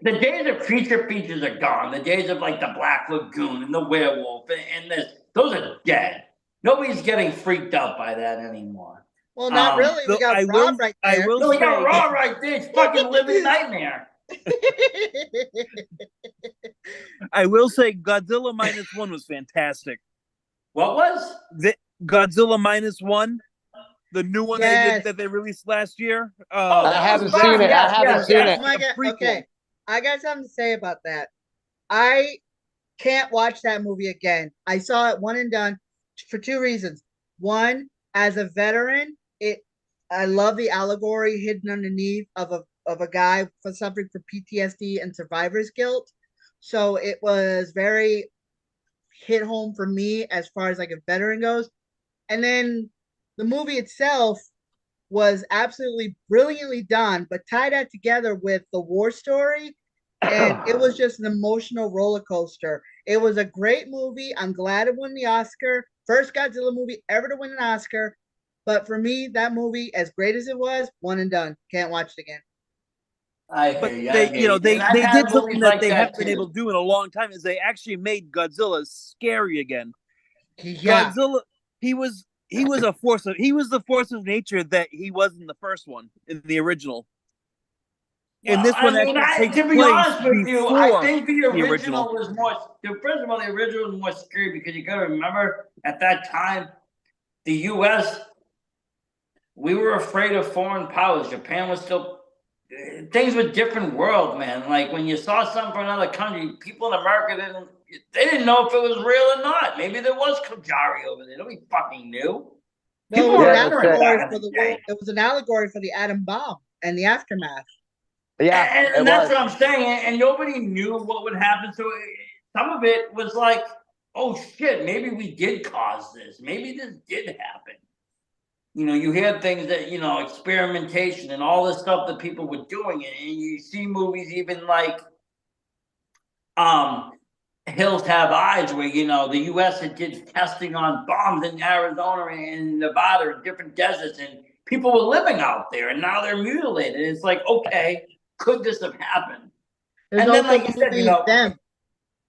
The days of creature features are gone. The days of like the Black Lagoon and the werewolf and this, those are dead. Nobody's getting freaked out by that anymore. Well, not really. We So got I Rob will- right I there. will- No, we got Raw right there. It's fucking living nightmare. I will say Godzilla -1 was fantastic. What was? The Godzilla -1, the new one Yes. that they released last year. Oh, I that haven't was seen fun. it. I Yes, haven't yes, seen yes. Oh my God. prequel. Okay, I got something to say about that. I can't watch that movie again. I saw it one and done for 2 reasons. One, as a veteran, I love the allegory hidden underneath of a guy for suffering from PTSD and survivor's guilt. So it was very hit home for me as far as like a veteran goes. And then the movie itself was absolutely brilliantly done, but tie that together with the war story, and it was just an emotional roller coaster. It was a great movie. I'm glad it won the Oscar. First Godzilla movie ever to win an Oscar. But for me, that movie, as great as it was, one and done. Can't watch it again. I But hear you. I they, hear you know, they And I've they had did movies something that like they haven't been too. able to do in a long time. Is they actually made Godzilla scary again. Yeah. Godzilla, he was the force of nature that he was in the first one, in the original. And this one actually takes to be place honest with you, I before think the the original original. was more. First of all, the original was more scary because you got to remember at that time, the U.S. we were afraid of foreign powers. Japan was still things were different world, man. Like when you saw something from another country, people in America didn't know if it was real or not. Maybe there was Kajari over there. Nobody fucking knew. No, People it was were an Yeah, that's ignorant allegory back for in the the day. it was an allegory for the atom bomb and the aftermath. Yeah, And it that's was. what I'm saying. And nobody knew what would happen. So some of it was like, oh shit, maybe we did cause this. Maybe this did happen. You know, you hear things that, you know, experimentation and all this stuff that people were doing. And you see movies even like um Hills Have Eyes, where, you know, the US had did testing on bombs in Arizona and Nevada and different deserts, and people were living out there and now they're mutilated. It's like, okay, could this have happened? There's And then, also like you the said, you movie know, Them.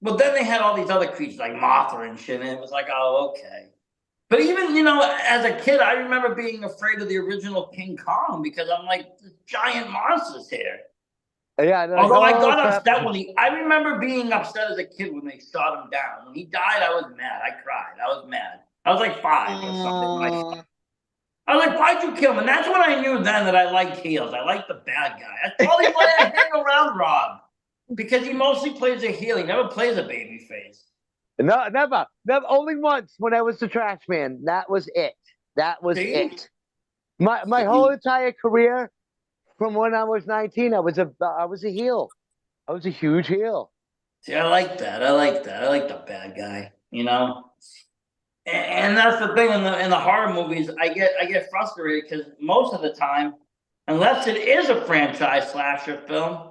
well, then they had all these other creatures like Mothra and shit, and it was like, oh, okay. But even, you know, as a kid, I remember being afraid of the original King Kong because I'm like, this giant monsters here. Yeah, they're like, Although I oh got crap. upset I remember being upset as a kid when they shot him down. When he died, I was mad. I cried. I was mad. I was like 5 or something. I was like, why'd you kill him? And that's when I knew then that I liked heels. I liked the bad guy. That's all he wanted to hang around Rob. Because he mostly plays a heel. He never plays a baby face. No, never. Only once when I was the trash man. That was it. That was See? it. My See? whole entire career, from when I was 19, I was a heel. I was a huge heel. See, I like that. I like that. I like the bad guy, you know? And that's the thing in the horror movies, I get frustrated because most of the time, unless it is a franchise slasher film,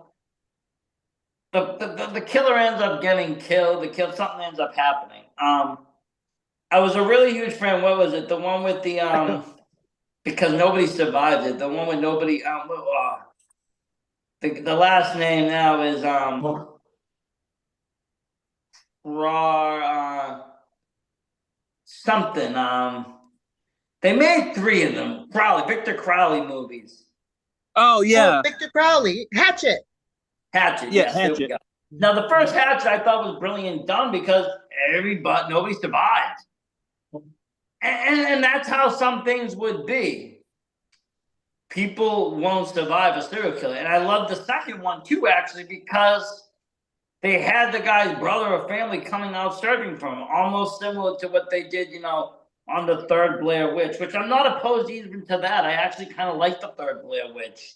the killer ends up getting killed. Something ends up happening. I was a really huge fan. What was it? The one with the because nobody survived it. The one with nobody. The last name now is Raw something. They made 3 of them. Victor Crowley movies. Oh Oh, yeah, Victor Crowley, Hatchet. Hatchet. Yeah, Yes, there we Hatchet. go. Now the first Hatchet I thought was brilliant done because nobody survived, and that's how some things would be. People won't survive a serial killer, and I love the second one too, actually, because they had the guy's brother or family coming out searching for him, almost similar to what they did, you know, on the third Blair Witch, which I'm not opposed even to that. I actually kind of like the third Blair Witch.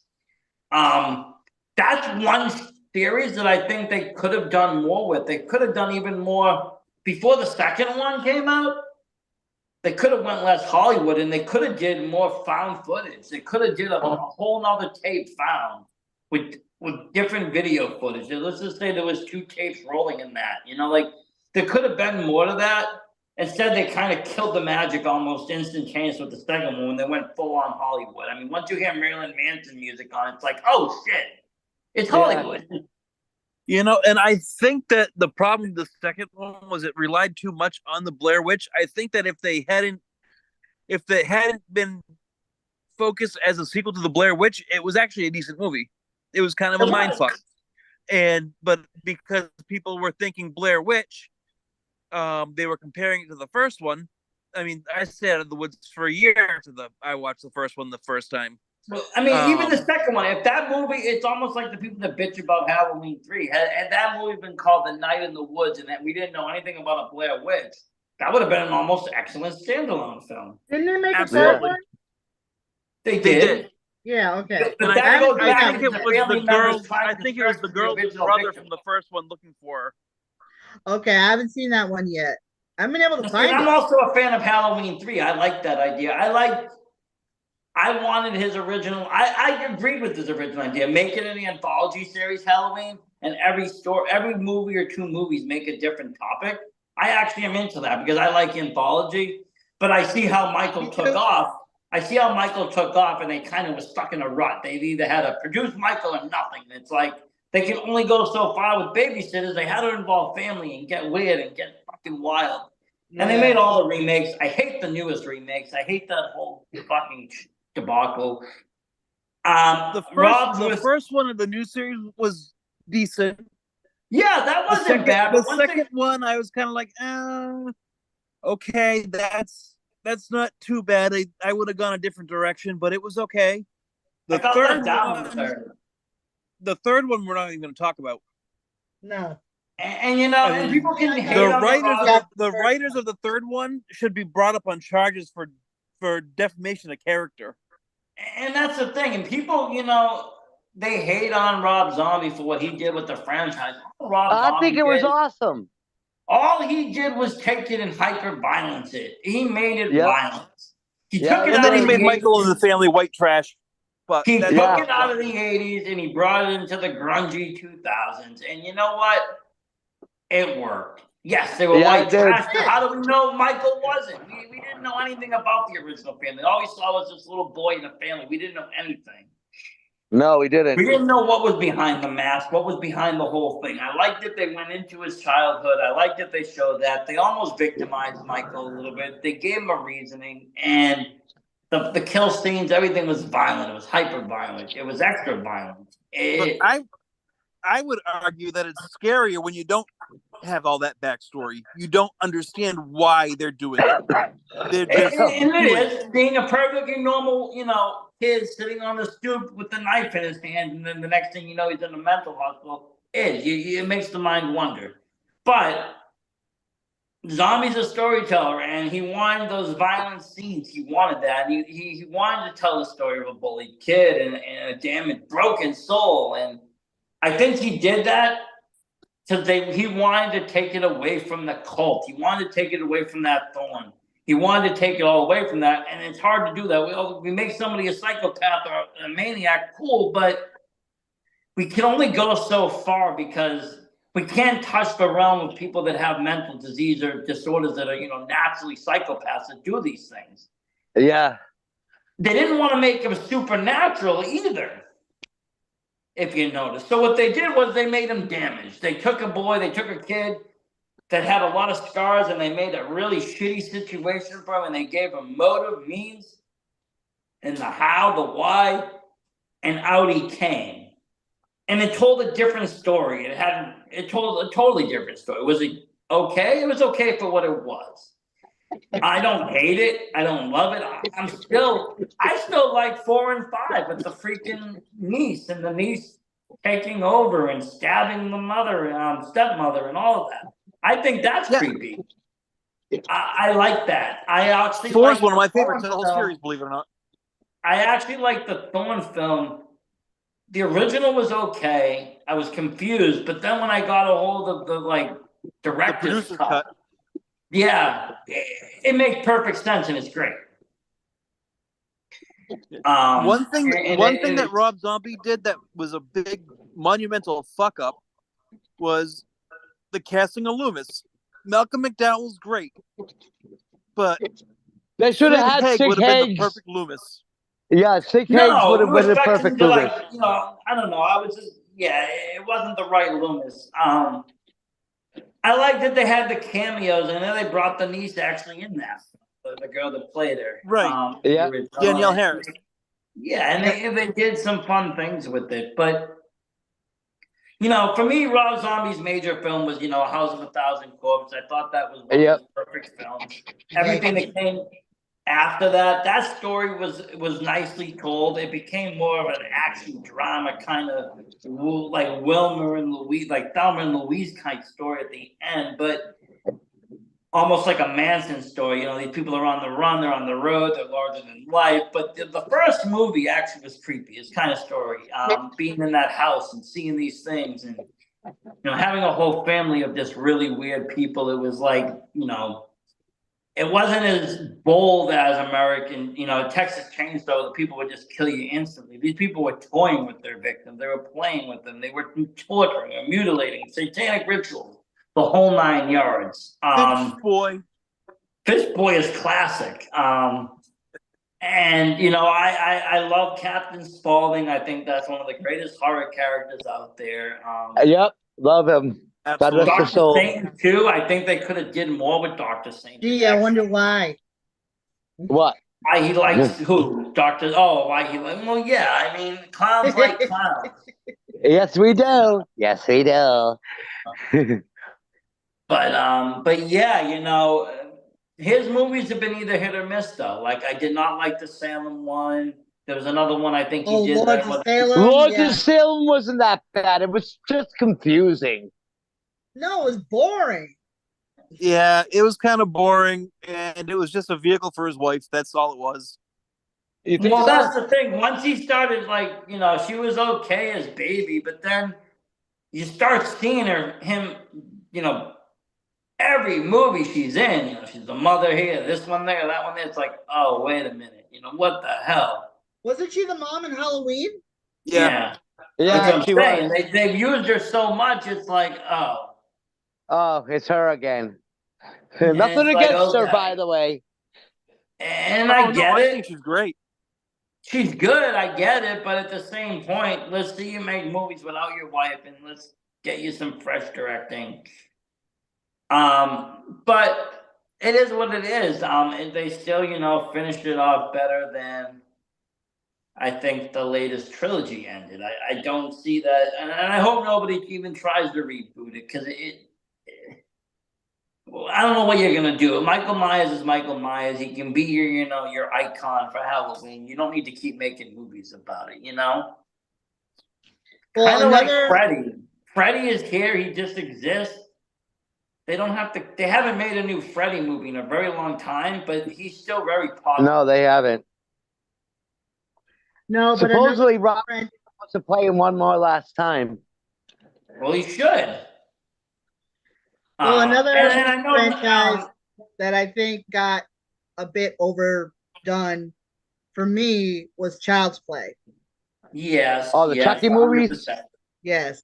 That's one series that I think they could have done more with. They could have done even more before the second one came out. They could have went less Hollywood and they could have did more found footage. They could have did a whole nother tape found with different video footage. Let's just say there was 2 tapes rolling in that. You know, like there could have been more to that. Instead, they kind of killed the magic almost instantaneous with the second one when they went full on Hollywood. I mean, once you hear Marilyn Manson music on, it's like, oh shit, it's Hollywood. You know, and I think that the problem with the second one was it relied too much on the Blair Witch. I think that if they hadn't been focused as a sequel to the Blair Witch, it was actually a decent movie. It was kind of a mindfuck. But because people were thinking Blair Witch, they were comparing it to the first one. I mean, I stayed out of the woods for a year I watched the first one the first time. Well, I mean, even the second one, if that movie, it's almost like the people that bitch about Halloween 3. Had that movie been called The Night in the Woods and that we didn't know anything about a Blair Witch, that would have been an almost excellent standalone film. Didn't they make Absolutely. a third one? They did. Yeah, okay. But And that I goes back think to it the was family the members girl. trying I to think it was search the for girl's original brother victim. from the first one looking for her. Okay, I haven't seen that one yet. I've been able to See, find I'm it. also a fan of Halloween 3. I like that idea. I wanted his original. I agreed with his original idea. Make it an anthology series, Halloween, and every movie or 2 movies make a different topic. I actually am into that because I like anthology. But I see how Michael took off. And they kind of were stuck in a rut. They either had to produce Michael or nothing. It's like they can only go so far with babysitters. They had to involve family and get weird and get fucking wild. And they made all the remakes. I hate the newest remakes. I hate that whole fucking debacle. The first one of the new series was decent. Yeah, that wasn't bad. The second one, I was kind of like, okay, that's not too bad. I would have gone a different direction, but it was okay. The third one, we're not even going to talk about. No. And you know, and people can hate the writers of the third one should be brought up on charges for defamation of character. And that's the thing. And people, you know, they hate on Rob Zombie for what he did with the franchise. All Rob I think Zombie it was did, awesome. all he did was take it and hyper violence it. He made it Yep. violence. He Yeah, took it it And out then he of was. the made Michael 80s. and the Family white trash. But He that's took Yeah. it out of the 80s and he brought it into the grungy 2000s. And you know what? It worked. Yes, they were Yeah, white it did. trash. How do we know Michael wasn't? We didn't know anything about the original family. All we saw was this little boy in a family. We didn't know anything. No, we didn't. We didn't know what was behind the mask, what was behind the whole thing. I liked that they went into his childhood. I liked that they showed that. They almost victimized Michael a little bit. They gave him a reasoning, and the kill scenes, everything was violent. It was hyper violent. It was extra violent. but I would argue that it's scarier when you don't have all that backstory. You don't understand why they're doing it. They're just And it doing is being a perfectly normal, kid sitting on the stoop with the knife in his hand, and then the next thing you know, he's in a mental hospital. It makes the mind wonder. But Zombie's a storyteller, and he wanted those violent scenes. He wanted that. He wanted to tell the story of a bullied kid and a damaged, broken soul. And I think he did that because he wanted to take it away from the cult. He wanted to take it away from that thorn. He wanted to take it all away from that, and it's hard to do that. We make somebody a psychopath or a maniac, cool, but we can only go so far because we can't touch the realm of people that have mental disease or disorders that are, naturally psychopaths that do these things. Yeah. They didn't want to make him supernatural either, if you notice. So what they did was they made him damaged. They took a kid that had a lot of scars, and they made a really shitty situation for him, and they gave him motive, means, and the how, the why, and out he came. And it told a different story. It told a totally different story. Was it okay? It was okay for what it was. I don't hate it. I don't love it. I still like 4 and 5 with the freaking niece and the niece taking over and stabbing the stepmother and all of that. I think that's creepy. I like that. I actually Four is like one of my the favorites in Thorn the whole film. series, believe it or not. I actually like the Thorn film. The original was okay. I was confused, but then when I got a hold of the director's producer's cut, cut. yeah, it makes perfect sense and it's great. One thing and that Rob Zombie did that was a big monumental fuck up was the casting of Loomis. Malcolm McDowell's great, but They should have Sid had Haig Sick would have been the Hags. perfect Loomis. Yeah, Sick Hags No, would it have was been the affecting perfect to Loomis. I don't know. I was just it wasn't the right Loomis. I like that they had the cameos, and then they brought the niece actually in that, the girl that played her. Right. Yeah. Danielle Harris. Yeah, and they did some fun things with it, but for me, Rob Zombie's major film was House of a Thousand Corpses. I thought that was one of his perfect films. Everything that came after that story was nicely told. It became more of an action drama kind of like Wilmer and Louise, like Thelma and Louise kind of story at the end, but almost like a Manson story. These people are on the run, they're on the road, they're larger than life. But the first movie actually was creepy. It's kind of story. Being in that house and seeing these things and having a whole family of just really weird people. It was like, it wasn't as bold as American, Texas Chainsaw. The people would just kill you instantly. These people were toying with their victims. They were playing with them. They were torturing or mutilating, satanic rituals, the whole 9 yards. Fish Boy is classic. And I love Captain Spaulding. I think that's one of the greatest horror characters out there. Yep, love him. Absolutely. Dr. Satan too. I think they could have did more with Dr. Satan. Gee, I wonder why. What? Why he likes who? Doctor. Oh, why he like? Well, yeah. I mean, clowns like clowns. Yes, we do. Yes, we do. But yeah, his movies have been either hit or miss though. Like I did not like the Salem one. There was another one I think he did. Lords of Salem. Lords Yeah. of Salem wasn't that bad. It was just confusing. No, it was boring. Yeah, it was kind of boring, and it was just a vehicle for his wife. That's all it was. You think Well, so? that's the thing. Once he started, like, she was okay as baby, but then you start seeing him, you know, every movie she's in, she's the mother here, this one there, that one there. It's like, oh, wait a minute, what the hell? Wasn't she the mom in Halloween? Yeah. Yeah. Yeah, That's what she I'm saying. was. They've used her so much, it's like, oh. Oh, it's her again. And Nothing it's like, against her, okay. by the way. And Oh, I no, get I it. think she's great. She's good, I get it, but at the same point, let's see you make movies without your wife and let's get you some fresh directing. But it is what it is. And they still, finished it off better than I think the latest trilogy ended. I don't see that, and I hope nobody even tries to reboot it because well, I don't know what you're gonna do. Michael Myers is Michael Myers. He can be your icon for Halloween. You don't need to keep making movies about it. Well, Kind of like another Freddy. Freddy is here. He just exists. They don't have to. They haven't made a new Freddy movie in a very long time, but he's still very popular. No, they haven't. no, but Supposedly, Rob friend- wants to play him one more last time. Well, he should. Well, another and I know franchise that I think got a bit overdone for me was Child's Play. Yes. Oh, the yes, Chucky movies? 100%. Yes,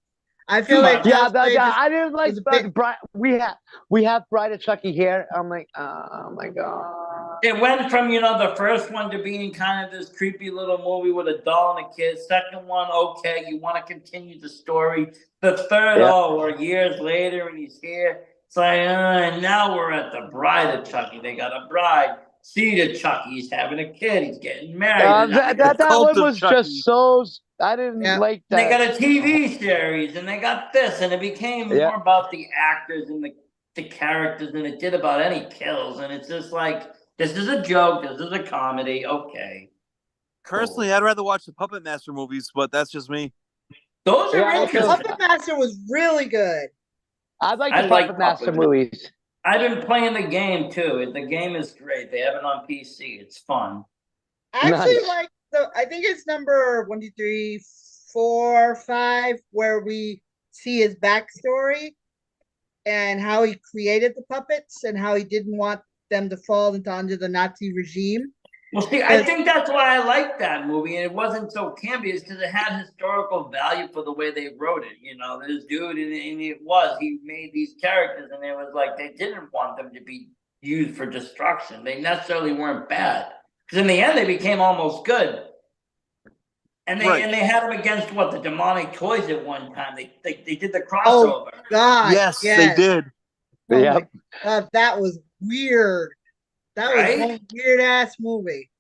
I feel Too like much. Yeah, Child's Play just I didn't like was a bit- we have Bride of Chucky here. I'm like, oh my god. It went from the first one to being kind of this creepy little movie with a doll and a kid. Second one, okay, you want to continue the story. The third, Yeah. oh, we're years later and he's here. It's like, and now we're at the Bride of Chucky. They got a bride. Seed of Chucky. He's having a kid. He's getting married. That Cult one of was Chucky. just so. I didn't Yeah. like They that. got a TV series and they got this, and it became Yeah. more about the actors and the characters than it did about any kills. And it's just like, this is a joke, this is a comedy, okay. Personally, I'd rather watch the Puppet Master movies, but that's just me. Those are Yeah, I interesting. Puppet Master was really good. I like I the like Puppet Master Puppet movies. I've been playing the game too. The game is great. They have it on PC. It's fun. I actually Nice. like I think it's number 1, 2, 3, 4, 5, where we see his backstory and how he created the puppets and how he didn't want them to fall under the Nazi regime. Well, see, I think that's why I like that movie, and it wasn't so campy, is because it had historical value for the way they wrote it. This dude, and he made these characters, and it was like they didn't want them to be used for destruction. They necessarily weren't bad, because in the end, they became almost good. And they Right. and they had them against what, the demonic toys at one time. They did the crossover. God, Yes, they did. Oh my Yep. God, that was weird. That was Right? one weird ass movie.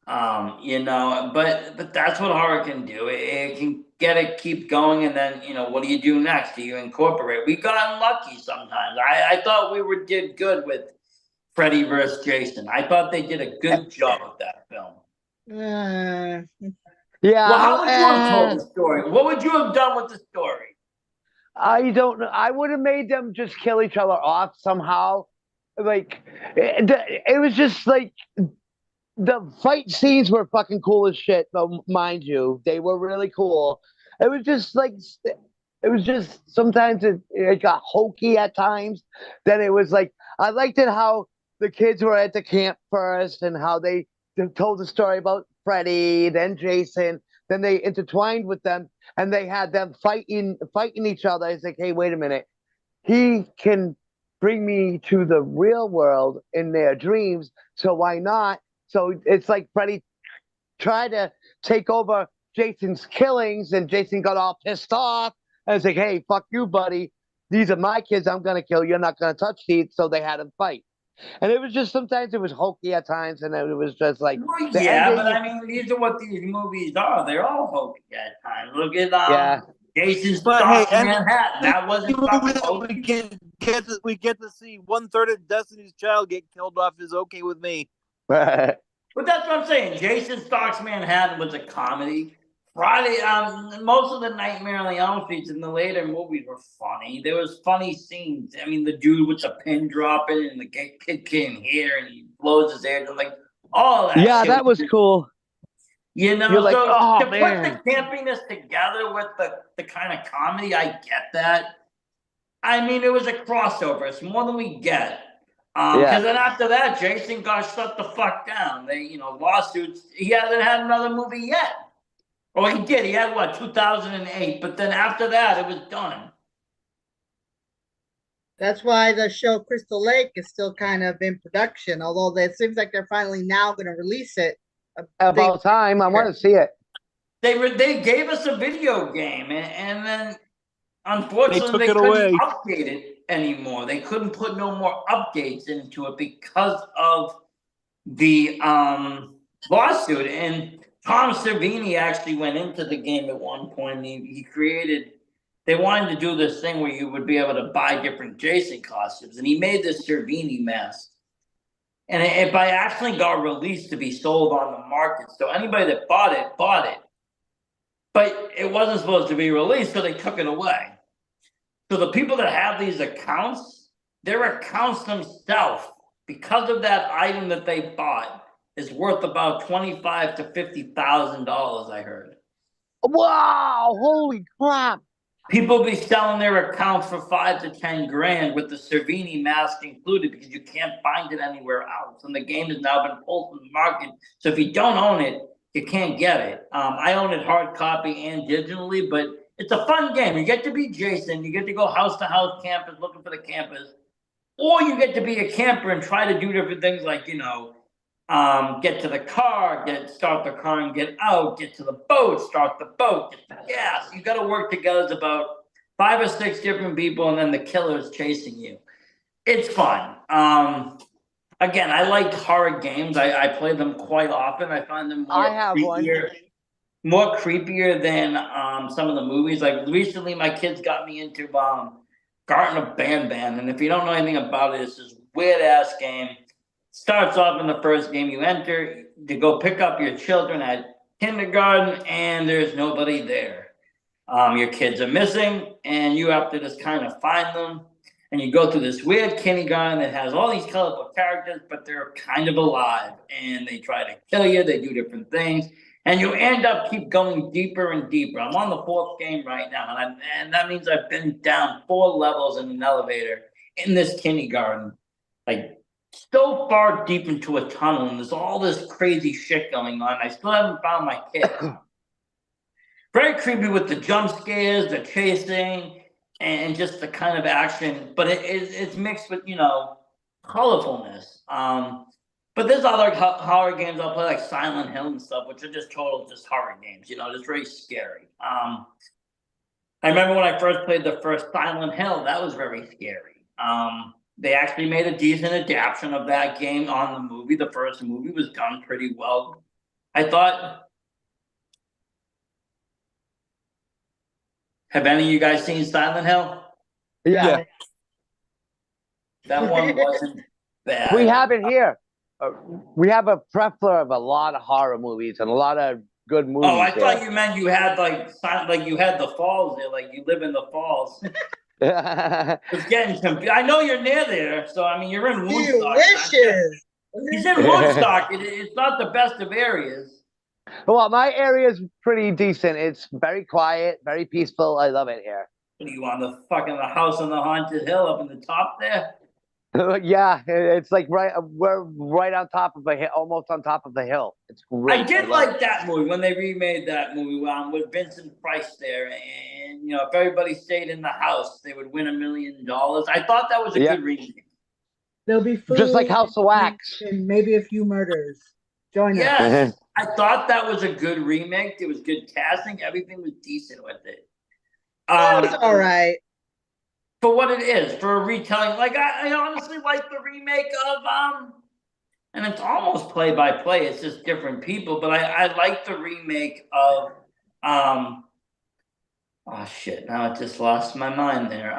But that's what horror can do. It can keep going, and then what do you do next? Do you incorporate? We got unlucky sometimes. I thought we did good with Freddy vs. Jason. I thought they did a good job with that film. Yeah. Well, how would you have told the story? What would you have done with the story? I don't know. I would have made them just kill each other off somehow. Like it was just like the fight scenes were fucking cool as shit. Though, mind you, they were really cool. It was just like sometimes it got hokey at times. Then it was like I liked it how the kids were at the camp first and how they told the story about Freddy, then Jason, then they intertwined with them and they had them fighting each other. It's like, hey, wait a minute, he can bring me to the real world in their dreams, so why not? So it's like Freddy tried to take over Jason's killings, and Jason got all pissed off. And it's like, hey, fuck you, buddy. These are my kids. I'm going to kill. You're not going to touch these. So they had him fight. And it was just sometimes it was hokey at times, and it was just like. Well, the yeah, ending- but I mean, these are what these movies are. They're all hokey at times. Look at Yeah. Jason's But Stalks hey, in Manhattan. That wasn't fucking we hokey. get to see 1/3 of Destiny's Child get killed off is okay with me. But that's what I'm saying. Jason Stalks Manhattan was a comedy. Friday, most of the Nightmare on Elm Street in the later movies were funny. There was funny scenes. I mean, the dude with the pin dropping and the kid came here and he blows his ear. I'm like, All that Yeah, shit that was just- cool. You know, You're like, so oh, to put man. the campiness together with the kind of comedy, I get that. I mean, it was a crossover. It's more than we get. Yeah. Because then after that, Jason got shut the fuck down. They, lawsuits. He hasn't had another movie yet. Or he did. He had what, 2008. But then after that, it was done. That's why the show Crystal Lake is still kind of in production, although it seems like they're finally now going to release it. About time. I want to see it. They gave us a video game, and then unfortunately They took it couldn't away. update it anymore. They couldn't put no more updates into it because of the lawsuit. And Tom Savini actually went into the game at one point. He created. They wanted to do this thing where you would be able to buy different Jason costumes, and he made this Savini mask. And it by accident got released to be sold on the market. So anybody that bought it, bought it. But it wasn't supposed to be released, so they took it away. So the people that have these accounts, their accounts themselves, because of that item that they bought, is worth about $25,000 to $50,000. I heard Wow! Holy crap! people be selling their accounts for 5 to 10 grand with the Cervini mask included because you can't find it anywhere else, and the game has now been pulled from the market. So if you don't own it, you can't get it. I own it hard copy and digitally, but it's a fun game. You get to be Jason. You get to go house to house campers looking for the campers, or you get to be a camper and try to do different things like get to the car, start the car and get out, get to the boat, start the boat, get the gas. You got to work together as about 5 or 6 different people, and then the killer's chasing you. It's fun. Again, I like horror games. I play them quite often. I find them more I have one. more creepier than some of the movies. Like recently, my kids got me into Garten of Banban, and if you don't know anything about it, it's this weird ass game. Starts off in the first game you enter to go pick up your children at kindergarten, and there's nobody there. Your kids are missing, and you have to just kind of find them. And you go through this weird kindergarten that has all these colorful characters, but they're kind of alive, and they try to kill you. They do different things, and you end up keep going deeper and deeper. I'm on the 4th game right now, and that means I've been down 4 levels in an elevator in this kindergarten, like so far deep into a tunnel, and there's all this crazy shit going on. I still haven't found my kid. Very creepy with the jump scares, the chasing, and just the kind of action. But it's mixed with colorfulness. But there's other horror games I'll play, like Silent Hill and stuff, which are just horror games. Just very scary. I remember when I first played the first Silent Hill, that was very scary. They actually made a decent adaptation of that game on the movie. The first movie was done pretty well, I thought. Have any of you guys seen Silent Hill? Yeah. That one wasn't bad. We have it here. We have a plethora of a lot of horror movies and a lot of good movies. Oh, I thought you meant you had like you had the falls there, like you live in the falls. It's getting confused. I know you're near there, so I mean you're in Woodstock. Wishes. He's in Woodstock. It's not the best of areas. Well, my area is pretty decent. It's very quiet, very peaceful. I love it here. What are you on the house on the haunted hill up in the top there? Yeah, it's like we're right on top of a hill, almost on top of the hill. It's great. I did like that movie when they remade that movie with Vincent Price there, and if everybody stayed in the house, they would win $1 million. I thought that was a good remake. There'll be food, just like House of Wax, and maybe a few murders. Join us. Yes, I thought that was a good remake. It was good casting. Everything was decent with it. That was all right. For what it is, for a retelling. Like I honestly like the remake of and it's almost play by play. It's just different people, but I like the remake of oh shit! Now I just lost my mind there.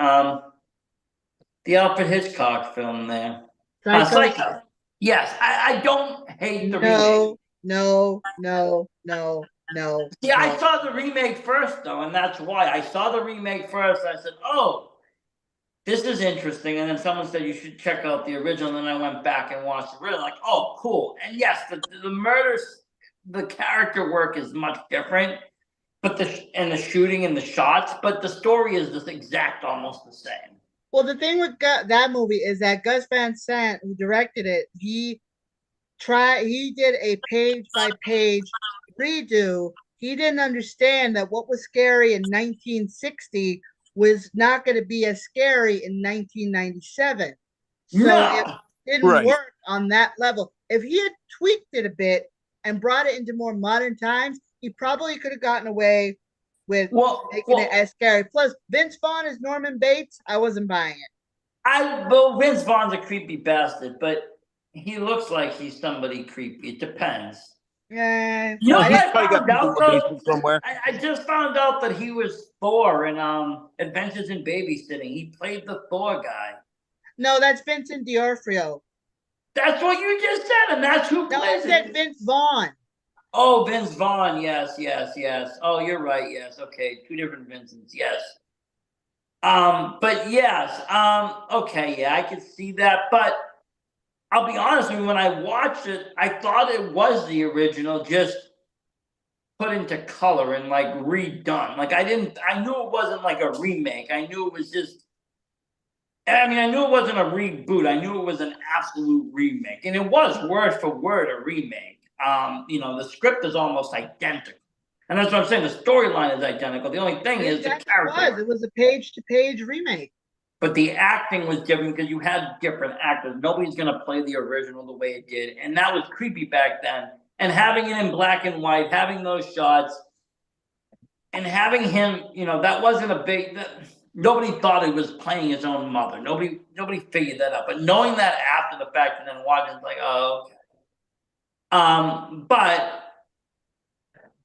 The Alfred Hitchcock film there. Psycho. Yes, I don't hate the remake. No. See, I saw the remake first though, and that's why I saw the remake first. I said, "Oh, this is interesting. And then someone said you should check out the original. And then I went back and watched it. Really like, oh, cool. And yes, the murders, the character work is much different, but the shooting and the shots, but the story is just exact, almost the same. Well, the thing with that movie is that Gus Van Sant, who directed it, he did a page by page redo. He didn't understand that what was scary in 1960 was not going to be as scary in 1997. So No. it didn't Right. work on that level. If he had tweaked it a bit and brought it into more modern times, he probably could have gotten away with making it as scary. Plus, Vince Vaughn as Norman Bates, I wasn't buying it. Well, Vince Vaughn's a creepy bastard, but he looks like he's somebody creepy. It depends. Yeah. You know Well, what he's I probably got found out people in the though? basement somewhere. I just found out that he was Thor in Adventures in Babysitting. He played the Thor guy. No, that's Vincent D'Onofrio. That's what you just said, and that's who No, I plays said it. Vince Vaughn. Oh, Vince Vaughn. Yes, yes, yes. Oh, you're right. Yes. Okay, two different Vincents. Yes. But yes. Okay. Yeah, I could see that, but I'll be honest with you. When I watched it, I thought it was the original, just put into color and like redone. Like I knew it wasn't like a remake. I knew it was just. I mean, I knew it wasn't a reboot. I knew it was an absolute remake, and it was word for word a remake. The script is almost identical, and that's what I'm saying. The storyline is identical. The only thing is the character. It was a page-to-page remake. But the acting was different because you had different actors. Nobody's gonna play the original the way it did, and that was creepy back then. And having it in black and white, having those shots, and having him, that wasn't a big. Nobody thought he was playing his own mother. Nobody figured that out. But knowing that after the fact and then watching, it's like, oh, okay. But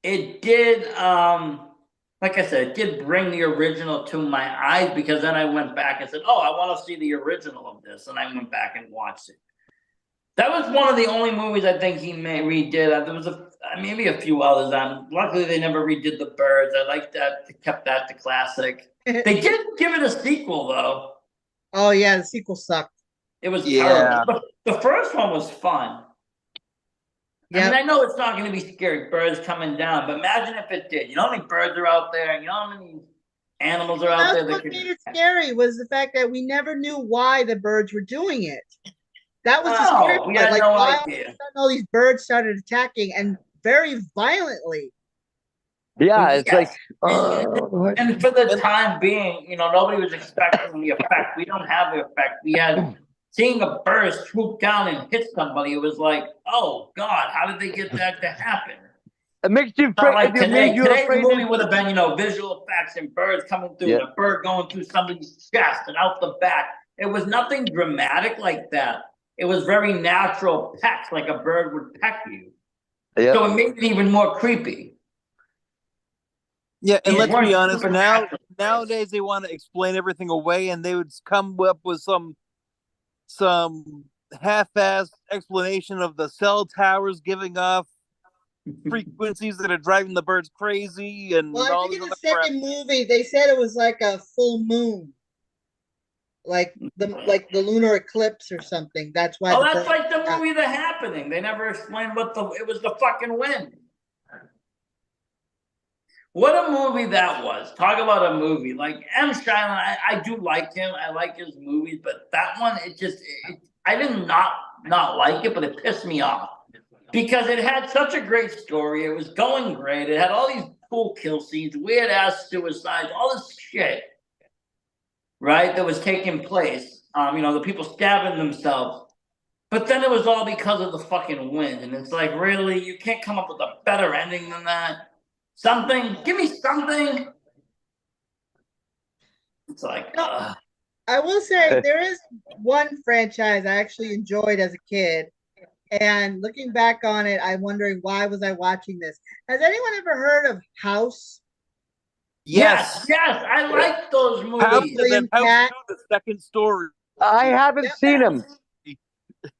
it did, like I said, it did bring the original to my eyes because then I went back and said, oh, I want to see the original of this. And I went back and watched it. That was one of the only movies I think he redid. There was maybe a few others. Luckily, they never redid The Birds. I like that. They kept that the classic. They did give it a sequel, though. Oh, yeah, the sequel sucked. It was terrible. The first one was fun. Yeah. I mean, I know it's not going to be scary, birds coming down, but imagine if it did. You know how many birds are out there? You know how many animals are out there? That's what made it scary was the fact that we never knew why the birds were doing it. That was the scary part. We had no idea. All these birds started attacking and very violently. Yeah, it's Yes. like, And for the time being, nobody was expecting the effect. We don't have the effect. We had seeing a bird swoop down and hit somebody. It was like, oh God, how did they get that to happen? it makes you Not like afraid. today. Today's Afraid movie would have been, visual effects and birds coming through, and a bird going through somebody's chest and out the back. It was nothing dramatic like that. It was very natural pecks, like a bird would peck you. Yep. So it made it even more creepy. Yeah, and These let's be weren't honest. supernatural Nowadays, they want to explain everything away, and they would come up with some half-assed explanation of the cell towers giving off frequencies that are driving the birds crazy, and Well, all I think this in the other crap. second movie they said it was like a full moon, like the lunar eclipse or something. That's why. Oh, that's like the movie The Happening. They never explained it was the fucking wind. What a movie that was. Talk about a movie. Like M. Shyamalan, I do like him. I like his movies, but that one, I did not like it, but it pissed me off. Because it had such a great story. It was going great. It had all these cool kill scenes, weird ass suicides, all this shit. Right? That was taking place. The people stabbing themselves. But then it was all because of the fucking wind. And it's like, really? You can't come up with a better ending than that? Something? Give me something. It's like, I will say there is one franchise I actually enjoyed as a kid. And looking back on it, I'm wondering why was I watching this? Has anyone ever heard of House? yes, I like those House, movies. and then William House Cat. 2, the second story. I haven't seen them.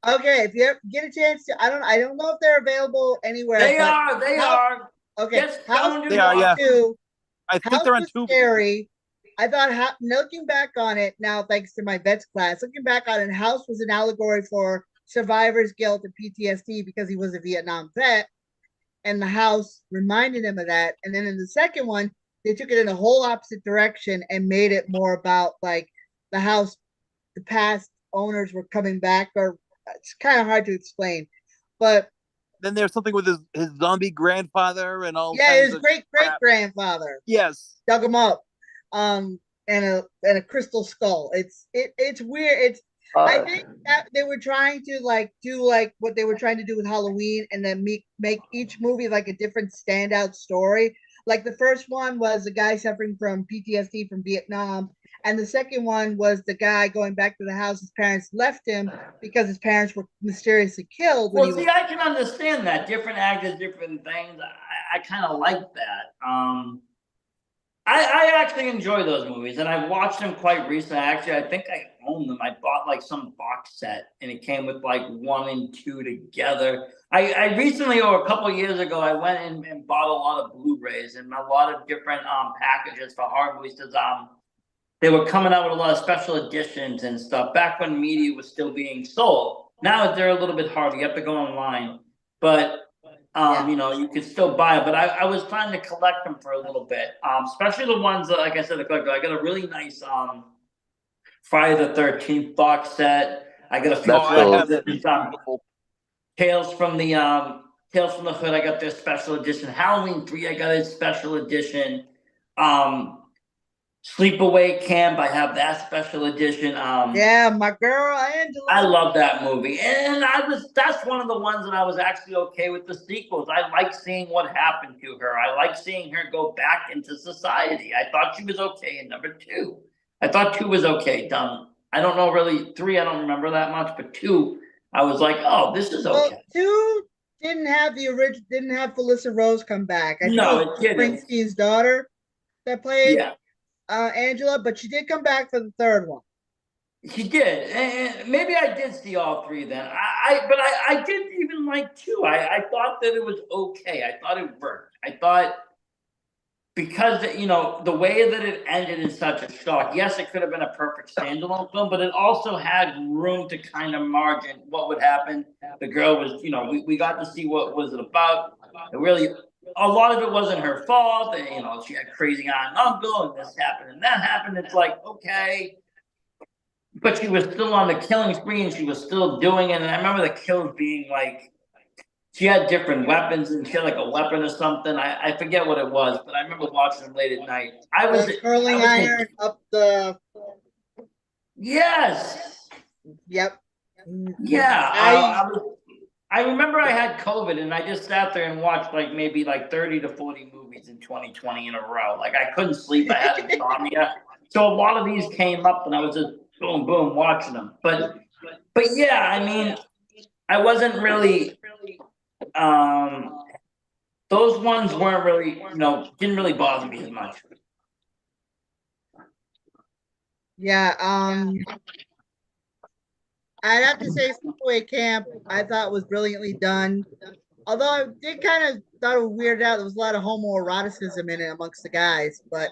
Okay, if you ever get a chance to, I don't know if they're available anywhere. They but are. Okay, Get House stoned They are, yeah. 2. I think House they're on was Tubi. scary. I thought looking back on it now, thanks to my vets class, looking back on it, House was an allegory for survivor's guilt and PTSD because he was a Vietnam vet, and the house reminded him of that. And then in the second one, they took it in a whole opposite direction and made it more about like the house, the past owners were coming back, or it's kind of hard to explain. But Then there's something with his zombie grandfather and all yeah, kinds his of great great crap. grandfather Yes. dug him up, and a crystal skull. It's weird. I think that they were trying to like do like what they were trying to do with Halloween, and then make each movie like a different standout story. Like the first one was a guy suffering from PTSD from Vietnam, and the second one was the guy going back to the house his parents left him because his parents were mysteriously killed when he Well, was. see, I can understand that. Different actors, different things. I kind of like that. I actually enjoy those movies, and I've watched them quite recently. Actually, I think I own them. I bought like some box set, and it came with like one and two together. I recently, or a couple of years ago, I went and bought a lot of Blu-rays and a lot of different packages for horror movies. Because they were coming out with a lot of special editions and stuff back when media was still being sold. Now they're a little bit harder. You have to go online, but you know, you could still buy it. But I was trying to collect them for a little bit, especially the ones that, like I said, the collector. I got a really nice Friday the 13th box set. I got a few That's cool. collectors. Tales from the Hood. I got their special edition. Halloween 3. I got a special edition. Sleepaway Camp. I have that special edition. Yeah, my girl Angela. I love that movie, and that's one of the ones that I was actually okay with the sequels. I like seeing what happened to her. I like seeing her go back into society. I thought she was okay in number 2. I thought 2 was okay done. I don't know really 3. I don't remember that much, but 2, I was like, oh, this is okay. Well, 2 didn't have the original. Didn't have Felissa Rose come back. I think No, it was it didn't. Springsteen's daughter that played Yeah, Angela, but she did come back for the third one. she did, and maybe I did see all 3 then. I didn't even like 2. I thought that it was okay. I thought it worked. I thought because you know the way that it ended in such a shock. Yes, it could have been a perfect standalone film, but it also had room to kind of margin what would happen. The girl was, you know, we got to see what was it about. It really, a lot of it wasn't her fault. And, you know, she had crazy aunt and uncle, and this happened and that happened. It's like okay, but she was still on the killing spree, and she was still doing it. And I remember the kills being like she had different weapons, and she had like a weapon or something. I forget what it was, but I remember watching them late at night. The curling iron up the. Yes. Yep. Yeah. I remember I had COVID, and I just sat there and watched like maybe like 30 to 40 movies in 2020 in a row. Like I couldn't sleep. I had insomnia. So a lot of these came up, and I was just boom, boom, watching them. But yeah, I mean, I wasn't really. Those ones weren't really, you know, didn't really bother me as much. Yeah. I'd have to say Sleepaway Camp. I thought was brilliantly done. Although I did kind of thought it was weirded out. There was a lot of homoeroticism in it amongst the guys, but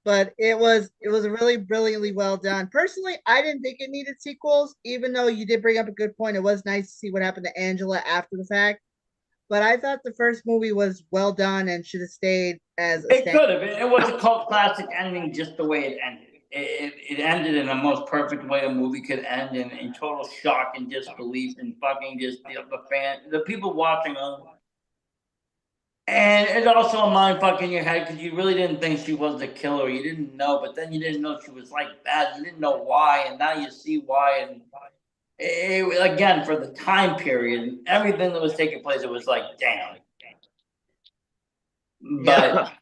but it was really brilliantly well done. Personally, I didn't think it needed sequels, even though you did bring up a good point. It was nice to see what happened to Angela after the fact. But I thought the first movie was well done and should have stayed as a It could have. It was a cult classic ending just the way it ended. It ended in the most perfect way a movie could end, in total shock and disbelief, and fucking just the people watching them. And it's also a mind fuck in your head because you really didn't think she was the killer. You didn't know, but then you didn't know she was like that. You didn't know why, and now you see why. And again, for the time period and everything that was taking place, it was like, damn. But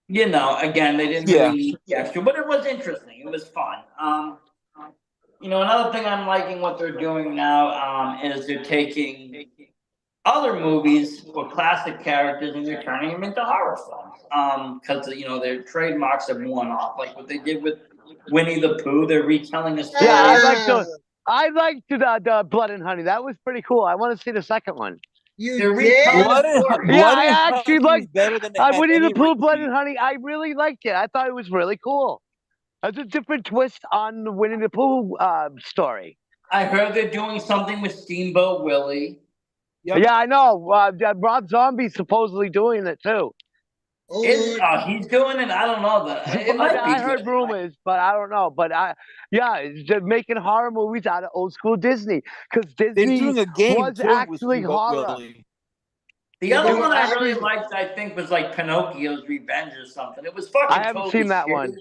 you know, again, they didn't really need the extra, but it was interesting. It was fun. You know, another thing I'm liking what they're doing now is they're taking other movies or classic characters and they're turning them into horror films. Because you know their trademarks have worn off, like what they did with Winnie the Pooh. They're retelling a story. Yeah, I liked the Blood and Honey. That was pretty cool. I want to see the second one. You They're did? retelling Blood the and, story. Yeah, Blood I and actually Honey like- is better than it had Winnie the any Pooh, right Blood to and be. Honey. I really liked it. I thought it was really cool. That's a different twist on the Winnie the Pooh story. I heard they're doing something with Steamboat Willie. Yep. Yeah, I know. Rob Zombie's supposedly doing it too. Oh, Is Lord. he's doing it? I don't know. It might be I heard good. rumors, but I don't know. But they're making horror movies out of old school Disney because They're Disney doing a game was too with actually Steamboat horror. Willie. The Yeah, other they were one I really actually- liked, I think, was like Pinocchio's Revenge or something. It was fucking. I haven't totally seen that shitty. one.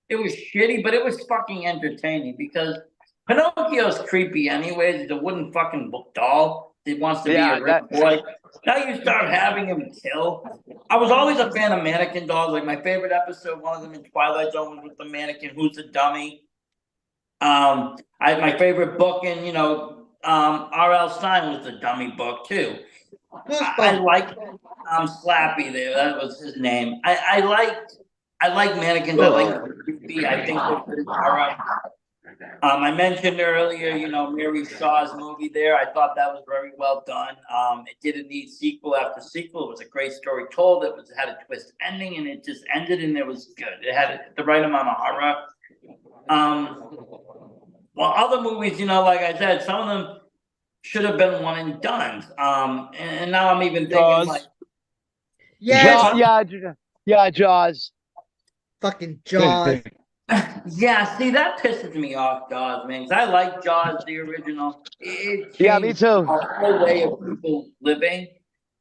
It was shitty, but it was fucking entertaining because Pinocchio's creepy anyways. He's a wooden fucking doll. He wants to Yeah, be a rich boy. Now you start having him kill. I was always a fan of mannequin dolls. Like my favorite episode, one of them in Twilight Zone was with the mannequin. Who's the dummy? My favorite book in R.L. Stein was the dummy book too. I Goosebumps. like Slappy there. That was his name. I like mannequins. I like creepy. I think they're good horror. I mentioned earlier, Mary Shaw's movie there. I thought that was very well done. It didn't need sequel after sequel. It was a great story told. It had a twist ending, and it just ended, and it was good. It had the right amount of horror. Well, other movies, like I said, some of them should have been one and done. And now I'm even thinking Jaws. like, Yeah, Jaws. fucking Jaws. yeah. See, that pisses me off, Jaws, man. 'Cause I like Jaws, the original. It Yeah, me changed too. the whole way of people living.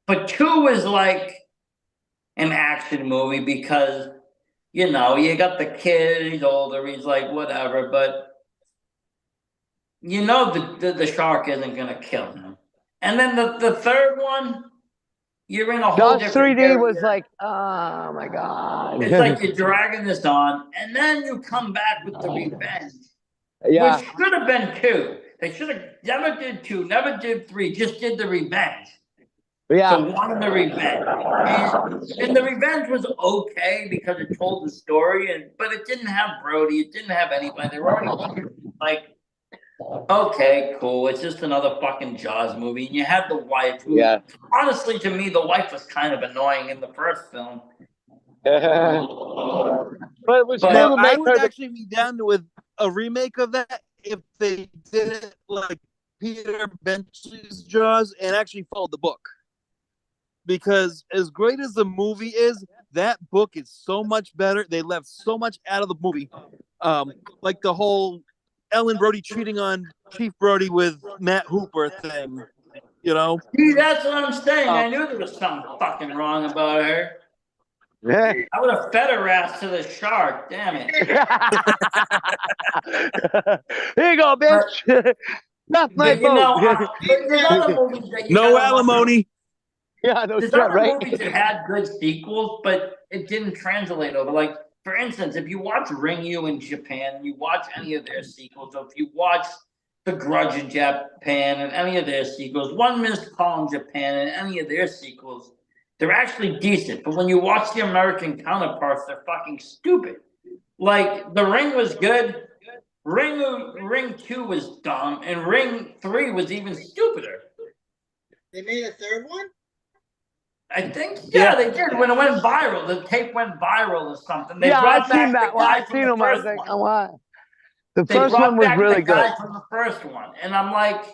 But 2 is like an action movie because you got the kid. He's older. He's like whatever, but. The shark isn't gonna kill him. And then the third one, you're in a whole Jaws different 3D area. was like, oh my god. It's like you're dragging this on, and then you come back with the revenge, Yeah, which should have been 2. They should have never did 2, never did 3, just did the revenge. yeah. So one of the revenge, and the revenge was okay because it told the story, but it didn't have Brody, it didn't have anybody. They were already like. Okay, cool. It's just another fucking Jaws movie. And you had the wife who, Yeah. honestly, to me, the wife was kind of annoying in the first film. But it was But- still Now, to I make would her. actually be down with a remake of that if they did it like Peter Benchley's Jaws and actually followed the book. Because as great as the movie is, that book is so much better. They left so much out of the movie. Like the whole Ellen Brody cheating on Chief Brody with Matt Hooper thing. See, that's what I'm saying. I Um, knew there was something fucking wrong about her. Yeah. I would have fed her ass to the shark. Damn it. Here you go, bitch. Not my But you know, boat. there's other movies that you No gotta watch. alimony. Yeah, no There's shit, other right? movies that had good sequels, but it didn't translate over. Like, for instance, if you watch Ringu in Japan, you watch any of their sequels, or if you watch The Grudge in Japan and any of their sequels, One Missed Call in Japan and any of their sequels, they're actually decent. But when you watch the American counterparts, they're fucking stupid. Like, The Ring was good. Ring 2 was dumb, and Ring 3 was even stupider. They made a third one? I think, Yeah. they did. When it went viral, the tape went viral or something. They Yeah, brought I've back seen the that one. guy I've from seen the him. I was first like, one. oh, wow. The They first brought one was back really the good. guy from the first one, and I'm like,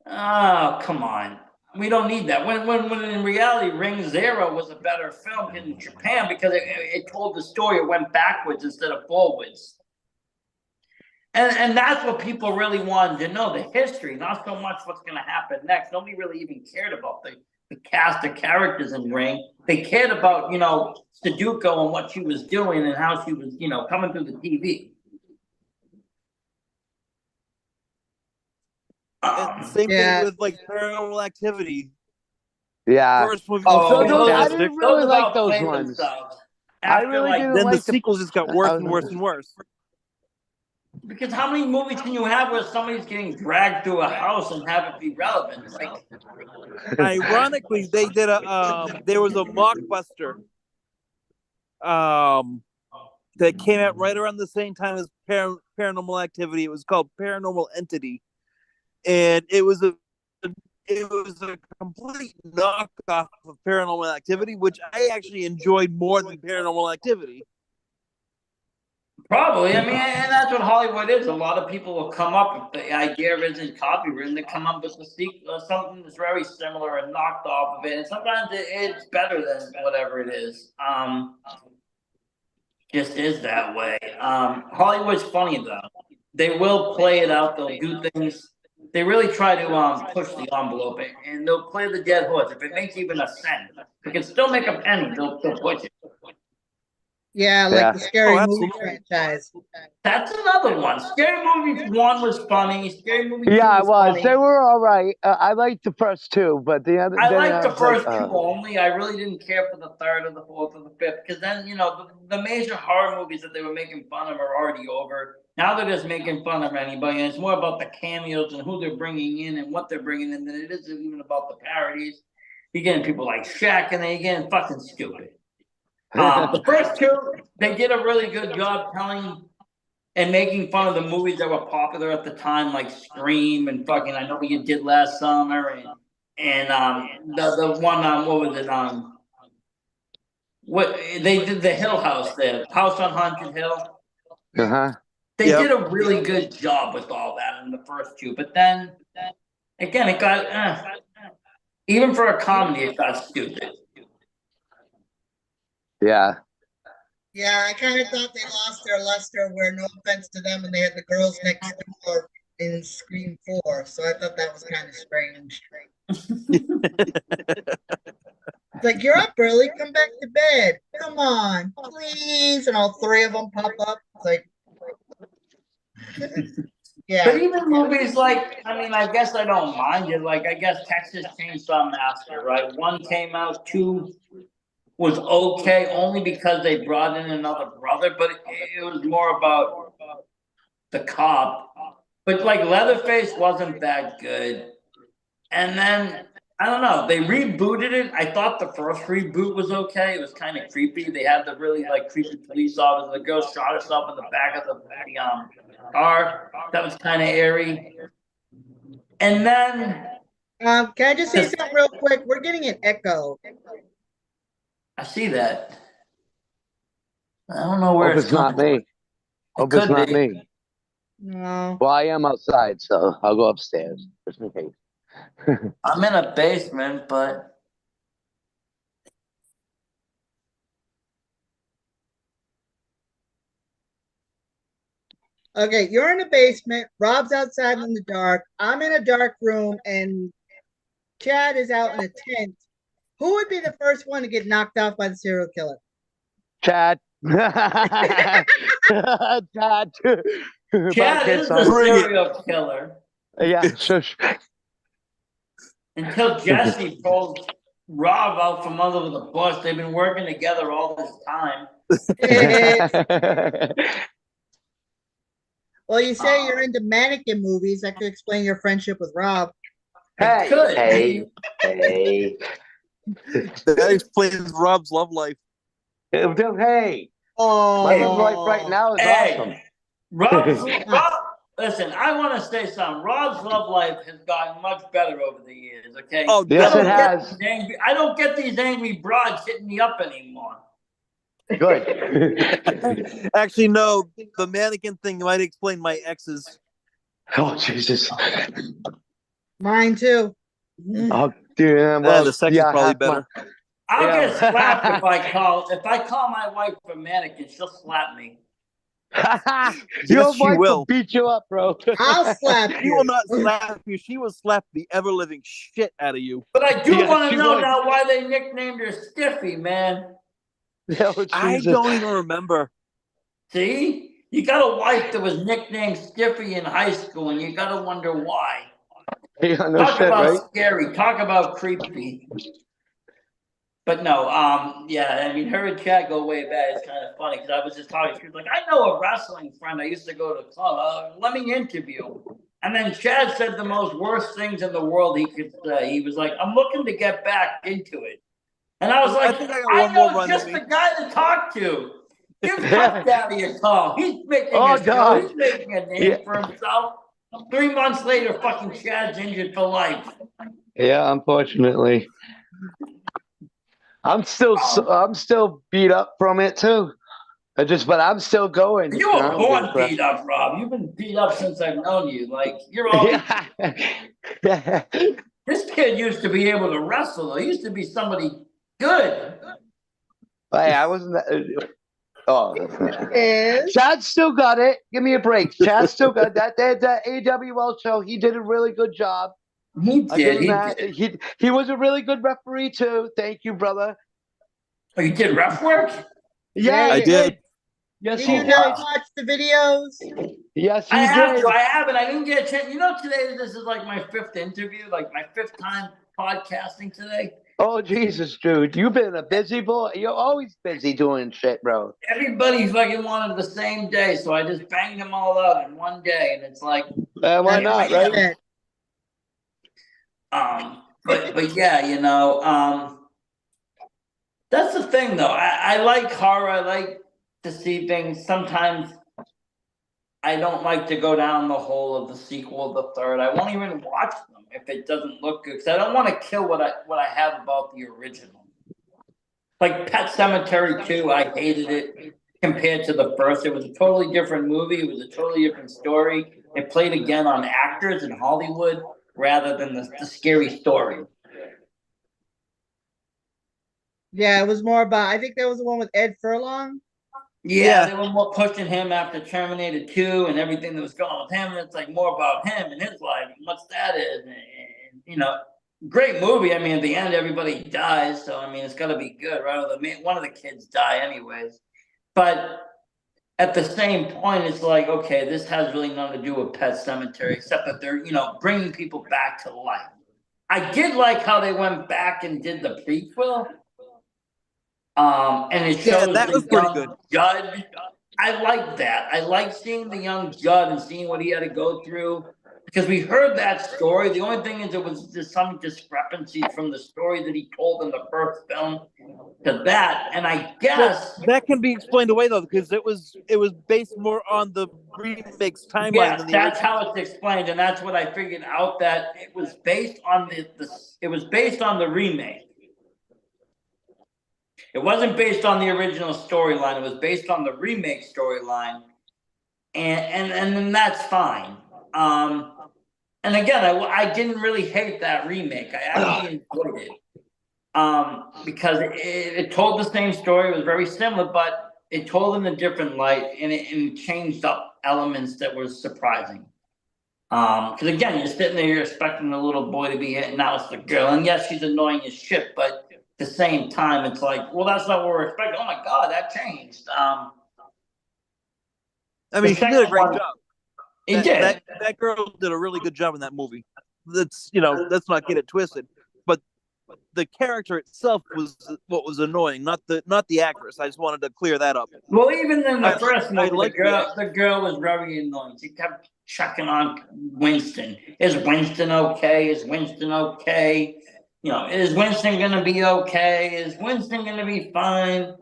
oh, come on. We don't need that. When in reality, Ring Zero was a better film in Japan because it told the story. It went backwards instead of forwards. And that's what people really wanted to know, the history, not so much what's going to happen next. Nobody really even cared about the cast of characters in Ring. They cared about, Sudoku and what she was doing and how she was, coming through the TV. Same Yeah. thing with like Paranormal Activity. Yeah. First movie Oh, was so those- I fantastic. didn't really like about those playing ones. themselves. I After, really didn't Then the like the- sequels just got worse and worse and worse. Because how many movies can you have where somebody's getting dragged through a house and have it be relevant? Like, Ironically, they did there was a mockbuster that came out right around the same time as Paranormal Activity. It was called Paranormal Entity, and it was it was a complete knockoff of Paranormal Activity, which I actually enjoyed more than Paranormal Activity. Probably. I mean, and that's what Hollywood is. A lot of people will come up if the idea isn't copywritten. They come up with a sequel, something that's very similar and knocked off of it. And sometimes it's better than whatever it is. Just is that way. Hollywood's funny though. They will play it out. They'll do things. They really try to push the envelope, and they'll play the dead horse. If it makes even a cent, if it can still make a penny, they'll push it. Yeah, like Yeah. the Scary Oh, Movie absolutely. franchise. That's another one. Scary Movie 1 was funny. Scary Movie 2 Yeah, was it was. funny. They were all right. I liked the first two, but the other. I then liked the was like, first two only. I really didn't care for the third or the fourth or the fifth because then, the major horror movies that they were making fun of are already over. Now they're just making fun of anybody, and it's more about the cameos and who they're bringing in and what they're bringing in than it is even about the parodies. You're getting people like Shaq, and they're getting fucking stupid. The first two, they did a really good job telling and making fun of the movies that were popular at the time, like Scream and fucking I Know What You Did Last Summer and the one what was it what they did the Hill House, the House on Haunted Hill. uh-huh. They Yep. did a really good job with all that in the first two, but then again it got even for a comedy it got stupid. Yeah. Yeah, I kind of thought they lost their luster where, no offense to them, and they had the girls next door in Scream 4. So I thought that was kind of strange. It's like, you're up early, come back to bed. Come on, please. And all three of them pop up. It's like, yeah. But even movies like, I mean, I guess I don't mind it. Like, I guess Texas Chainsaw Massacre, right? 1 came out, 2 was okay, only because they brought in another brother, but it was more about the cop. But like Leatherface wasn't that good. And then I don't know, they rebooted it. I thought the first reboot was okay. It was kind of creepy. They had the really like creepy police officer. The girl shot herself in the back of the car. That was kind of airy. And then Can I just say something real quick? We're getting an echo. I see that. I don't know where Hope it's not me. Hope it's could not be. me. No. Well, I am outside, so I'll go upstairs just in case. I'm in a basement, but Okay, you're in the basement. Rob's outside in the dark. I'm in a dark room, and Chad is out in a tent. Who would be the first one to get knocked off by the serial killer? Chad. Chad. Chad Podcast is the on- serial killer. Yeah, shush. Until Jesse pulls Rob out from under the bus. They've been working together all this time. Well, you say you're into mannequin movies. That could explain your friendship with Rob. It could. hey. That explains Rob's love life. Hey, Oh, my love life right now is Hey. awesome. Rob, listen, I want to say something. Rob's love life has gotten much better over the years, okay? Oh, Yes, I don't it get has. these I don't get these angry broads hitting me up anymore. Good. Actually, no. The mannequin thing might explain my exes. Oh, Jesus. mine too. Oh, yeah, well, The sex yeah, is probably half my- better. I'll Yeah. get slapped if I call my wife a mannequin, she'll slap me. Your Yes, she wife will. beat you up, bro. I'll slap She you. will not slap you. She will slap the ever living shit out of you. But I do Yeah, want she to know would. now why they nicknamed her Stiffy, man. Oh, I Jesus. don't even remember. See? You got a wife that was nicknamed Stiffy in high school, and you got to wonder why. Yeah, no Talk shit, about right? scary. Talk about creepy. But no, yeah, I mean, her and Chad go way back. It's kind of funny because I was just talking. She was like, "I know a wrestling friend. I used to go to the club. Let me interview." And then Chad said the most worst things in the world he could say. He was like, "I'm looking to get back into it," and I was I like, think I got "I one more know run just in the me. guy to talk to. Give Puff Daddy a call. He's making Oh, a show. God. He's making a name Yeah. for himself." 3 months later, fucking Chad's injured for life. Yeah, unfortunately, I'm still beat up from it too. But I'm still going. You I were don't give a born crap. beat up, Rob. You've been beat up since I've known you. Like you're always. Yeah. This kid used to be able to wrestle. Though. He used to be somebody good. Hey, I wasn't. Oh, Is Chad still got it. Give me a break. Chad still got that AWL show. He did a really good job. He I give did. him He that. did. He was a really good referee too. Thank you, brother. Oh, you did ref work? yeah, Yeah, I he yeah. did. did. Yes, Did he you Oh did. not wow. watch the videos? Yes, I he have did. to. I haven't. I didn't get a chance. You know, today this is like my fifth interview, like my fifth time podcasting today. Oh Jesus, dude, you've been a busy boy. You're always busy doing shit, bro. Everybody fucking wanted the same day, so I just banged them all out in one day, and it's like, Why That's here not, I right? am. it. But yeah, that's the thing though. I like horror. I like to see things. Sometimes I don't like to go down the hole of the sequel, the third. I won't even watch them if it doesn't look good because I don't want to kill what I have about the original. Like Pet Cemetery 2, I hated it compared to the first. It was a totally different movie. It was a totally different story. It played again on actors in Hollywood rather than the scary story. Yeah, it was more about. I think that was the one with Ed Furlong. Yeah, Yeah. they were more pushing him after Terminator 2 and everything that was going on with him. And it's like more about him and his life and what that is. And great movie. I mean, at the end, everybody dies. So, I mean, it's got to be good, right? One of the kids die, anyways. But at the same point, it's like, okay, this has really nothing to do with Pet Cemetery, except that they're, bringing people back to life. I did like how they went back and did the prequel. And it Yeah, shows that the was pretty good. young Judd. I like that. I like seeing the young Judd and seeing what he had to go through because we heard that story. The only thing is, it was just some discrepancies from the story that he told in the first film to that. And I guess, That can be explained away though, because it was based more on the remake's timeline yes, than the that's original. how it's explained, and that's what I figured out that it was based on it was based on the remake. It wasn't based on the original storyline. It was based on the remake storyline, and then that's fine. And again, I didn't really hate that remake. I actually enjoyed it. Because it told the same story. It was very similar, but it told in a different light, and it changed up elements that were surprising. Because again, you're sitting there, you're expecting the little boy to be hit, and now it's the girl. And yes, she's annoying as shit, but at the same time, it's like, well, that's not what we're expecting. Oh my god, that changed. I The mean, she did a second great one, job. it That, did. that girl did a really good job in that movie. Let's not get it twisted. But the character itself was what was annoying, not the actress. I just wanted to clear that up. Well, even in the first I movie, like the girl was very annoying. She kept checking on Winston. Is Winston okay? Is Winston okay? Is Winston gonna be okay? Is Winston gonna be fine?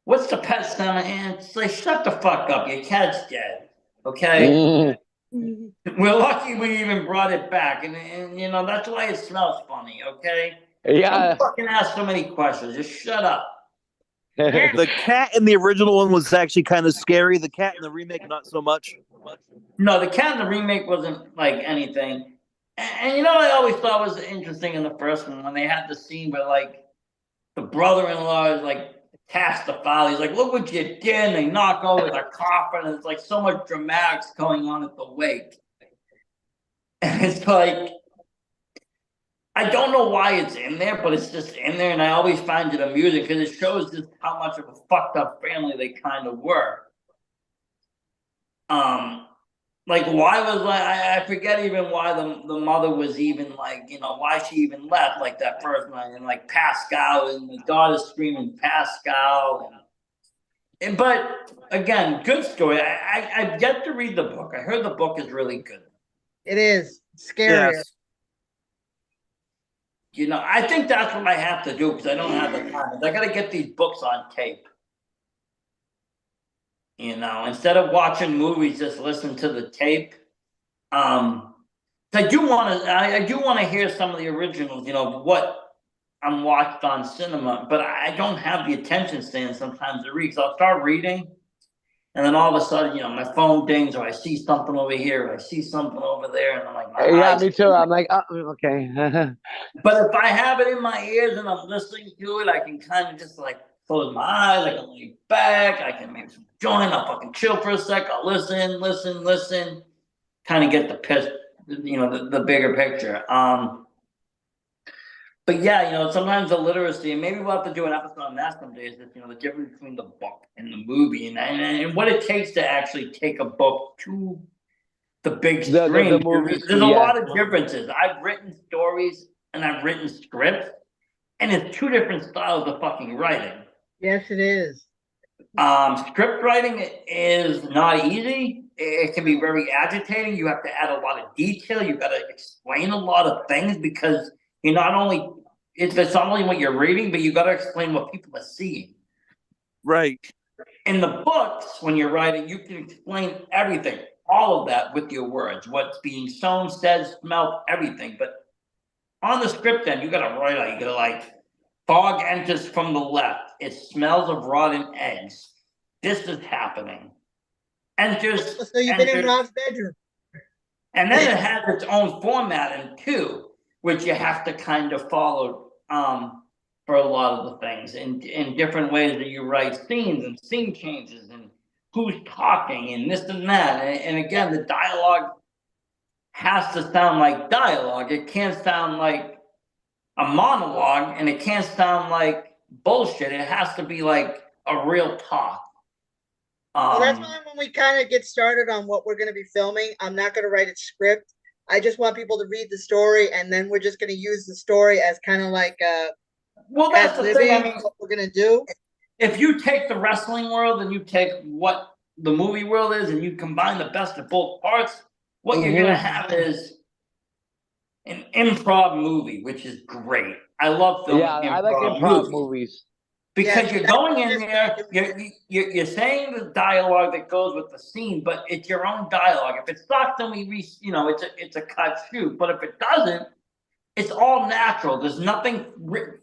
What's the pet center? And it's like, shut the fuck up. Your cat's dead. Okay. We're lucky we even brought it back, and that's why it smells funny. Okay. Don't Yeah. fucking ask so many questions. Just shut up. The cat in the original one was actually kind of scary. The cat in the remake, not so much. No, the cat in the remake wasn't like anything. And what I always thought was interesting in the first one when they had the scene where like the brother-in-law is like tasked the father. He's like, "Look what you did!" And they knock over the coffin, and it's like so much dramatics going on at the wake. And it's like, I don't know why it's in there, but it's just in there, and I always find it amusing because it shows just how much of a fucked up family they kind of were. Like why was I forget even why the mother was even like why she even left like that first night and like Pascal and the daughter screaming Pascal but again good story. I've yet to read the book. I heard the book is really good. It is scarier. Yes. I think that's what I have to do because I don't have the time. I got to get these books on tape. Instead of watching movies, just listen to the tape. I do want to. I do want to hear some of the originals. What I'm watched on cinema, but I don't have the attention span sometimes to read. So I'll start reading, and then all of a sudden, my phone dings, or I see something over here, or I see something over there, and I'm like, my Yeah, eyes. me too. I'm like, oh, okay. But if I have it in my ears and I'm listening to it, I can kind of just like close my eyes. I can lay back. I can maybe some joint. I'll fucking chill for a sec. I'll listen. Kind of get the piss, the bigger picture. But yeah, sometimes the literacy, and maybe we'll have to do an episode on that someday, is that, the difference between the book and the movie, and what it takes to actually take a book to the big The screen. movie There's a screen, yeah. lot of differences. I've written stories and I've written scripts, and it's two different styles of fucking writing. Yes, it is. Script writing is not easy. It can be very agitating. You have to add a lot of detail. You've got to explain a lot of things because it's not only what you're reading, but you got to explain what people are seeing. Right. In the books, when you're writing, you can explain everything, all of that with your words, what's being shown, said, smelled, everything. But on the script end, you got to write out. You got to like, fog enters from the left. It smells of rotten eggs. This is happening. Enters. So you've been in Rob's bedroom. And then it has its own formatting too, which you have to kind of follow for a lot of the things in different ways that you write scenes and scene changes and who's talking and this and that. And again, the dialogue has to sound like dialogue. It can't sound like a monologue, and it can't sound like bullshit. It has to be like a real talk. Well, that's why when we kind of get started on what we're going to be filming, I'm not going to write a script. I just want people to read the story, and then we're just going to use the story as kind of like well, that's the thing. I mean, what we're going to do. If you take the wrestling world and you take what the movie world is, and you combine the best of both parts, what you're going to have is an improv movie, which is great. I love filming. Yeah, I like improv movies. Because you're going in there, you're saying the dialogue that goes with the scene, but it's your own dialogue. If it sucks, then it's a cut shoot. But if it doesn't, it's all natural. There's nothing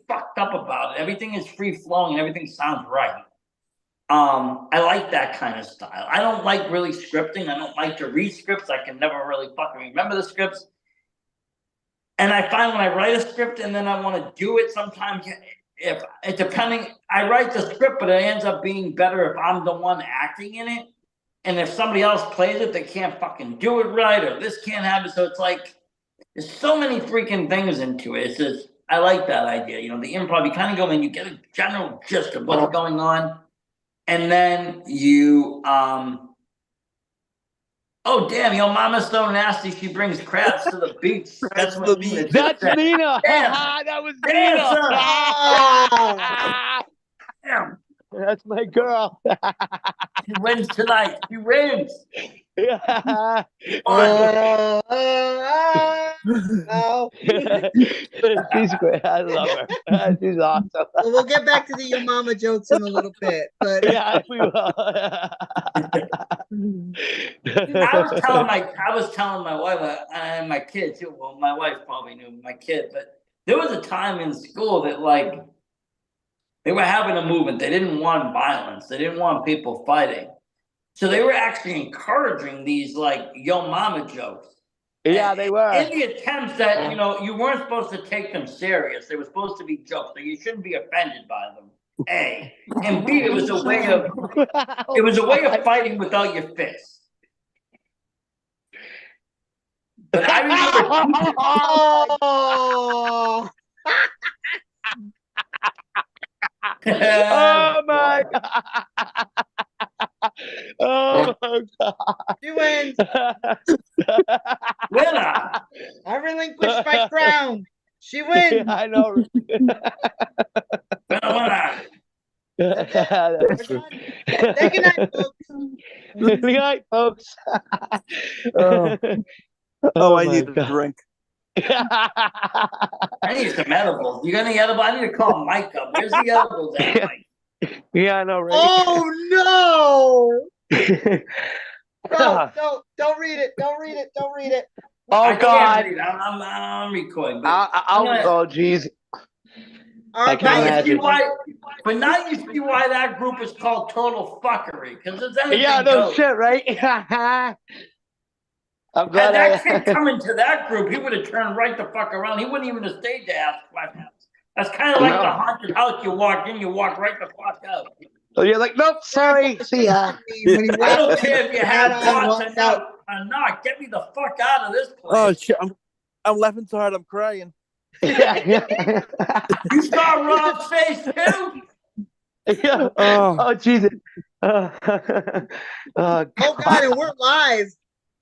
fucked up about it. Everything is free flowing and everything sounds right. I like that kind of style. I don't like really scripting. I don't like to read scripts. I can never really fucking remember the scripts. And I find when I write a script and then I want to do it, sometimes I write the script, but it ends up being better if I'm the one acting in it. And if somebody else plays it, they can't fucking do it right, or this can't happen. So it's like, there's so many freaking things into it. It's just, I like that idea. The improv, you kind of go in, you get a general gist of what's going on. And then you, oh damn, your mama's so nasty, she brings crabs to the beach. That's what Nina did. That's Nina. Damn. That was Damn, Nina. son. Damn. That's my girl. She wins tonight. She wins. Yeah. No. She's great. I love her. She's awesome. Well, we'll get back to the your mama jokes in a little bit, but Yeah, we will. I was telling my wife and my kids too. Well, my wife probably knew my kid, but there was a time in school that like they were having a movement. They didn't want violence. They didn't want people fighting. So they were actually encouraging these like yo mama jokes. Yeah, they were. In the attempts that, you weren't supposed to take them serious. They were supposed to be jokes, so you shouldn't be offended by them. A. And B, it was a way of fighting without your fists. But I remember oh, Oh my god! Oh my god! she wins. winner. I relinquished my crown. She wins. I know. Winner. Say goodnight, folks. Good night, folks. Oh, I my need a God. drink. I need some edibles. You got any edibles? I need to call Mike up. Where's the edibles at, Mike? Yeah, I know, right? Oh no! No, don't read it. Don't read it. Don't read it. Oh I God. can't read. I'm recording, but I'll gonna- oh jeez. All I can't now you imagine. see why. But now you see why that group is called Total Fuckery, because it's anything Yeah, no goes. shit, right? I'm Had glad that kid I. come into that group, he would have turned right the fuck around. He wouldn't even have stayed to ask questions. That's kind of like No. the haunted house. You walk in, you walk right the fuck out. So you're like, nope, sorry, see ya. When he I don't walked care if you hat have on, pots walked out. or not. Get me the fuck out of this Oh place. shit! I'm laughing so hard I'm crying. Yeah. You saw Rob's face too? Yeah. Oh. Oh Jesus. Oh Oh God, and we're live.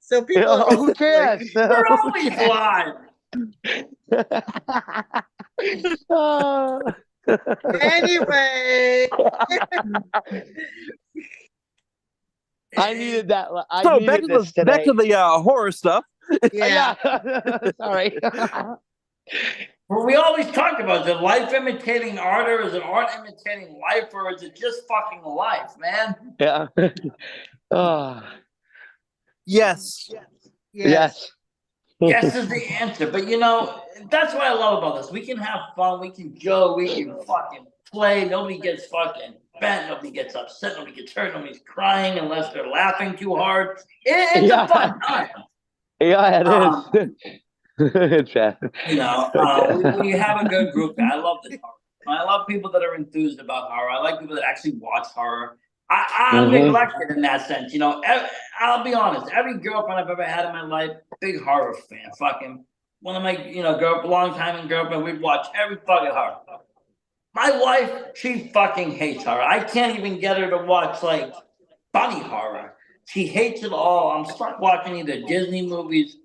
So people Oh, who cares? We're always live. Oh. Anyway, I needed that. I So needed this today. back to the horror stuff. yeah. Sorry. What we always talk about, is it life imitating art, or is it art imitating life, or is it just fucking life, man? Yeah. Oh, Yes. yes. Yes is the answer. But you know, that's what I love about this. We can have fun, we can joke, we can fucking play. Nobody gets fucking bent, nobody gets upset, nobody gets hurt, nobody's crying unless they're laughing too hard. It's Yeah. a fun time. Yeah, it is. It's bad. You know, we have a good group. I love this horror. I love people that are enthused about horror. I like people that actually watch horror. I'm Mhm. neglected in that sense. You know, I'll be honest. Every girlfriend I've ever had in my life, big horror fan. Fucking one of my, long time girlfriend. We'd watch every fucking horror. My wife, she fucking hates horror. I can't even get her to watch like funny horror. She hates it all. I'm stuck watching either Disney movies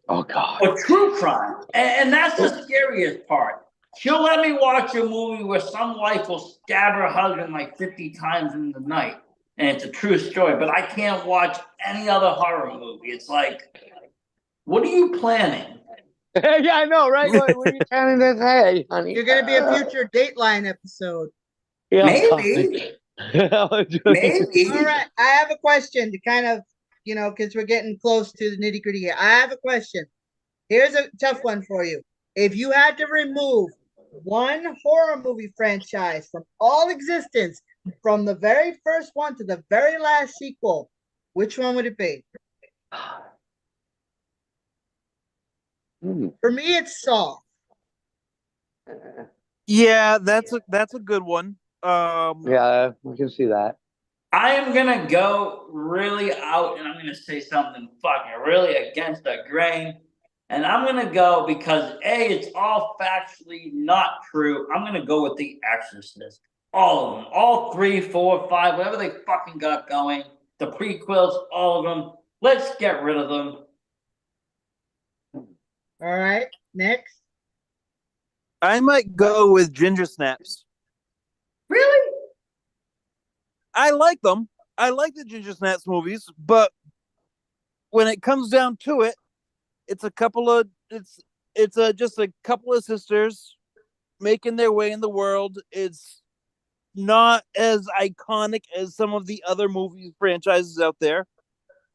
Oh God. or true crime. And that's the scariest part. She'll let me watch a movie where some wife will stab her husband like 50 times in the night. And it's a true story, but I can't watch any other horror movie. It's like, what are you planning? Yeah, I know, right? What are you trying to say, honey? You're gonna be a future Dateline episode. Yeah, Maybe. Maybe. All right, I have a question to kind of, because we're getting close to the nitty gritty here. I have a question. Here's a tough one for you. If you had to remove one horror movie franchise from all existence, from the very first one to the very last sequel, which one would it be? For me, it's Saw. Yeah, that's a good one. Yeah, we can see that. I am gonna go really out and I'm gonna say something fucking really against the grain. And I'm gonna go because A, it's all factually not true. I'm gonna go with The Exorcist. All of them. All 3, 4, 5, whatever they fucking got going. The prequels, all of them. Let's get rid of them. All right, next. I might go with Ginger Snaps. Really? I like them. I like the Ginger Snaps movies, but when it comes down to it, it's just a couple of sisters making their way in the world. It's not as iconic as some of the other movie franchises out there.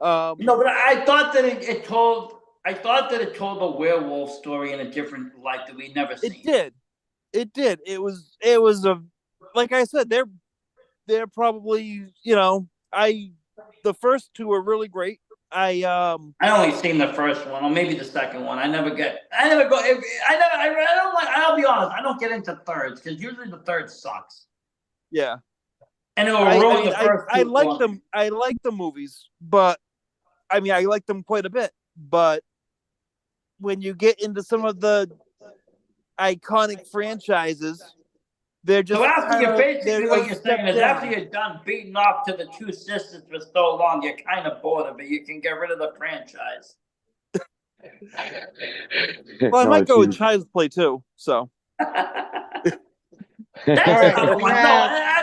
No, but I thought that it told the werewolf story in a different light that we never seen. It did. It was a, like I said, they're probably, the first two are really great. I only seen the first one, or maybe the second one. I never go. I don't like. I'll be honest. I don't get into thirds because usually the third sucks, yeah. and it will ruin the first. I two like for me. them. I like the movies, but I like them quite a bit. But when you get into some of the iconic franchises, they're just So after kinda, basically they're what a you're step saying is down. after you're done beating off to the two sisters for so long, you're kind of bored of it. You can get rid of the franchise. Well, I might go with Child's Play too. So That's right, another we one. have-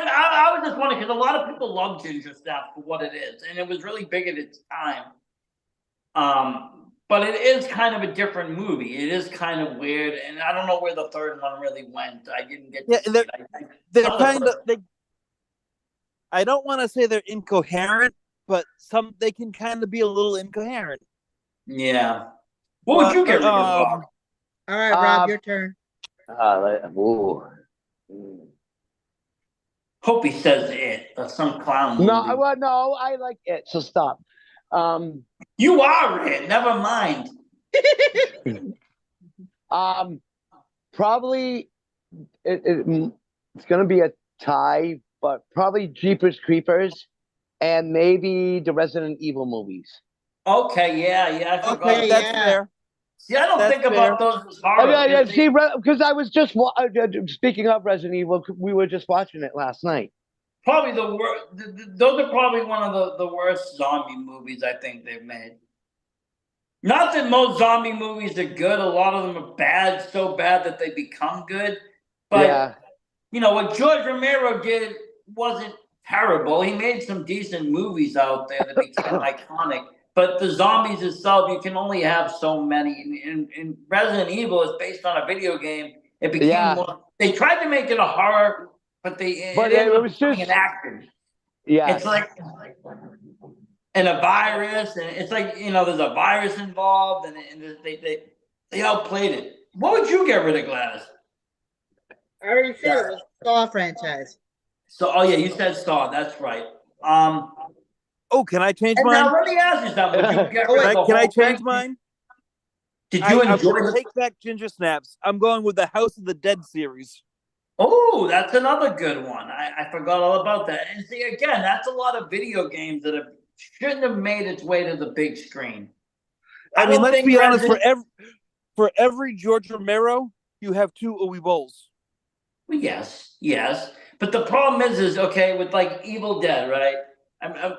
No, I was just wondering because a lot of people love Ginger Snap for what it is, and it was really big at its time. But it is kind of a different movie. It is kind of weird, and I don't know where the third one really went. I didn't get. Yeah, To see it. they're Saw the kind of first. I don't want to say they're incoherent, but they can kind of be a little incoherent. Yeah. What would you get rid of, Um, Rob? All right, Rob, Um, your turn. ooh. Hope he says it or some clown No, movie. well, no, I like it. So stop. Um, You are it. Never mind. Probably it's gonna be a tie, but probably Jeepers Creepers and maybe the Resident Evil movies. Okay, yeah, I forgot. Okay, that's yeah. fair. See, I don't That's think about those as I horror. mean, They- see, because I was just speaking of Resident Evil, we were just watching it last night. Probably the worst. Those are probably one of the worst zombie movies I think they've made. Not that most zombie movies are good. A lot of them are bad, so bad that they become good. But Yeah, you know what George Romero did wasn't terrible. He made some decent movies out there that became iconic. But the zombies itself, you can only have so many. And Resident Evil is based on a video game. It became Yeah. more. They tried to make it a horror, but it But ended it up was becoming just- an action. yeah. It's like and a virus, and it's like there's a virus involved, and they outplayed it. What would you get rid of, Gladys? I already said it was Saw franchise. So, oh yeah, you said Saw. That's right. Oh, can I change And mine? now let me ask you something. Would you get Oh, rid wait, of the Can I whole change thing? mine? Did you I'm enjoy gonna the? take back Ginger Snaps. I'm going with the House of the Dead series. Oh, that's another good one. I forgot all about that. And see, again, that's a lot of video games that shouldn't have made its way to the big screen. I mean, don't let's think be honest. Resident- For every George Romero, you have two Uwe Bolls. Well, yes. But the problem is okay with like Evil Dead, right?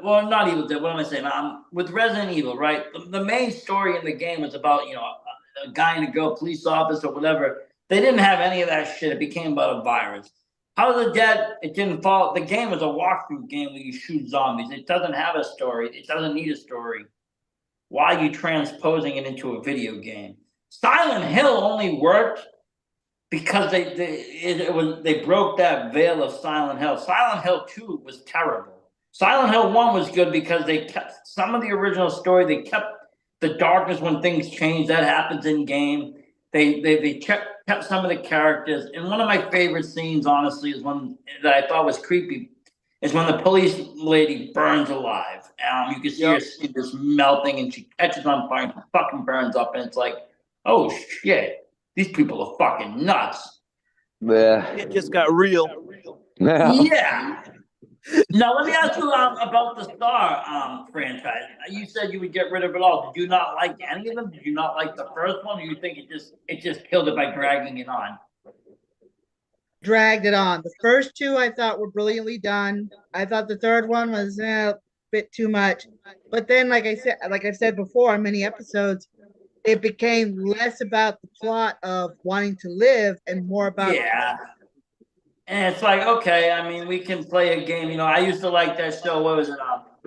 Well, not Evil Dead. What am I saying? With Resident Evil, right? The main story in the game was about a guy and a girl, police officer, or whatever. They didn't have any of that shit. It became about a virus. House of the Dead, it didn't fall. The game was a walkthrough game where you shoot zombies. It doesn't have a story. It doesn't need a story. Why are you transposing it into a video game? Silent Hill only worked because they broke that veil of Silent Hill. Silent Hill 2 was terrible. Silent Hill 1 was good because they kept some of the original story. They kept the darkness when things change. That happens in game. They kept some of the characters. And one of my favorite scenes, honestly, is one that I thought was creepy. Is when the police lady burns alive. You can see her skin just melting, and she catches on fire and fucking burns up. And it's like, oh shit, these people are fucking nuts. Yeah. It just got real. Yeah. Now let me ask you about the Star franchise. You said you would get rid of it all. Did you not like any of them? Did you not like the first one, or you think it just killed it by dragging it on? Dragged it on. The first two I thought were brilliantly done. I thought the third one was a bit too much. But then, like I've said before on many episodes, it became less about the plot of wanting to live and more about Yeah. And it's like, okay, I mean, we can play a game. I used to like that show. What was it?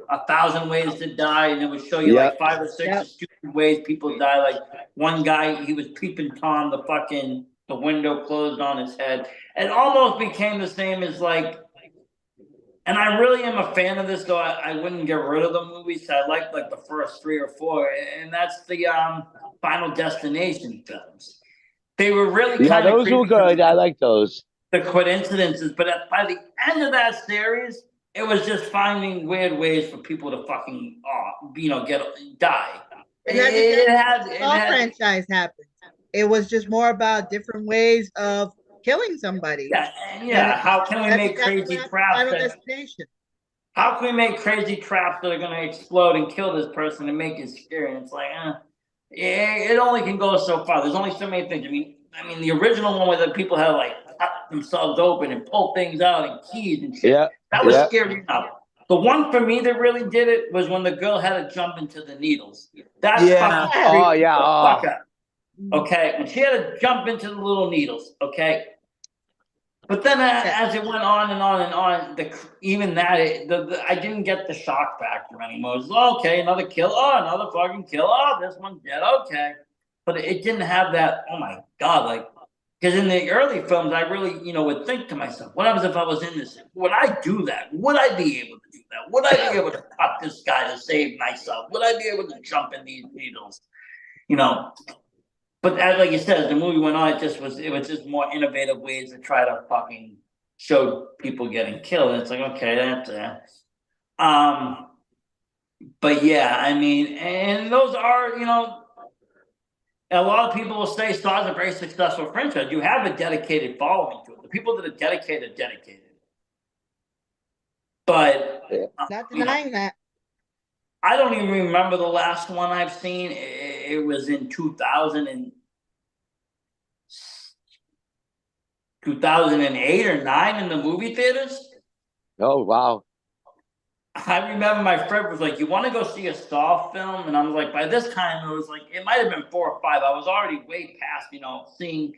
1,000 Ways to Die, and it would show you like 5 or 6 stupid ways people die. Like one guy, he was peeping Tom, the window closed on his head. It almost became the same as like, and I really am a fan of this, though I wouldn't get rid of the movies. I like the first 3 or 4, and that's the Final Destination films. They were really kind of those were good. I like those. The coincidences, but by the end of that series, it was just finding weird ways for people to fucking die. And that's exactly how the franchise happened. It was just more about different ways of killing somebody. Yeah. How can we That's make exactly crazy what traps? Final Destination. How can we make crazy traps that are going to explode and kill this person and make it scary? And it's like, it only can go so far. There's only so many things. I mean, the original one where the people had cut themselves open and pull things out and keys and shit. Yeah. That was scary enough. The one for me that really did it was when the girl had to jump into the needles. That's fucking Oh, creepy yeah. the fuck out. Okay, and she had to jump into the little needles. Okay, but then as it went on and on and on, I didn't get the shock factor anymore. It was okay, another kill. Oh, another fucking kill. Oh, this one's dead. Okay, but it didn't have that. Oh my god, because in the early films, I really would think to myself, what happens if I was in this? Would I do that? Would I be able to do that? Would I be able to cut this guy to save myself? Would I be able to jump in these needles? you know. But as like you said, as the movie went on, it was just more innovative ways to try to fucking show people getting killed. And it's like, okay, that's but yeah, I mean, and those are, a lot of people will say Star's a very successful franchise. You have a dedicated following to it. The people that are dedicated are dedicated. But Not you know, denying that. I don't even remember the last one I've seen. It was in 2008 or 9 in the movie theaters. Oh wow. I remember my friend was like, "You want to go see a Saw film?" And I was like, by this time it was like it might have been 4 or 5. I was already way past, seeing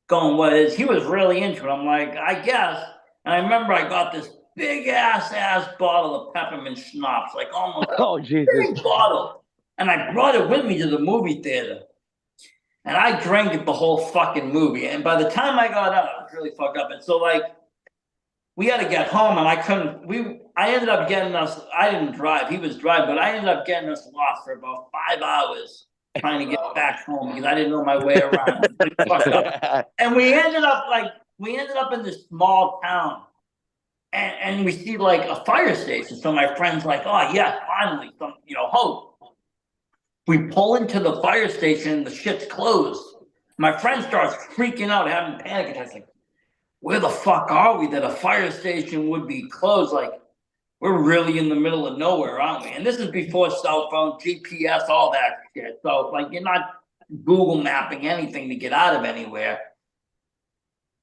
going what it is. He was really into it. I'm like, I guess. And I remember I got this big ass bottle of peppermint schnapps, like almost Oh Jesus. big bottle. And I brought it with me to the movie theater. And I drank it the whole fucking movie. And by the time I got out, I was really fucked up. And so like we had to get home and I ended up getting us, I didn't drive, he was driving, but I ended up getting us lost for about 5 hours trying to get back home because I didn't know my way around. And we ended up in this small town. And we see like a fire station. So my friend's like, oh yeah, finally, some, hope. We pull into the fire station, the shit's closed. My friend starts freaking out, having panic attacks, like, where the fuck are we that a fire station would be closed? Like, we're really in the middle of nowhere, aren't we? And this is before cell phone, GPS, all that shit. So, like, you're not Google mapping anything to get out of anywhere.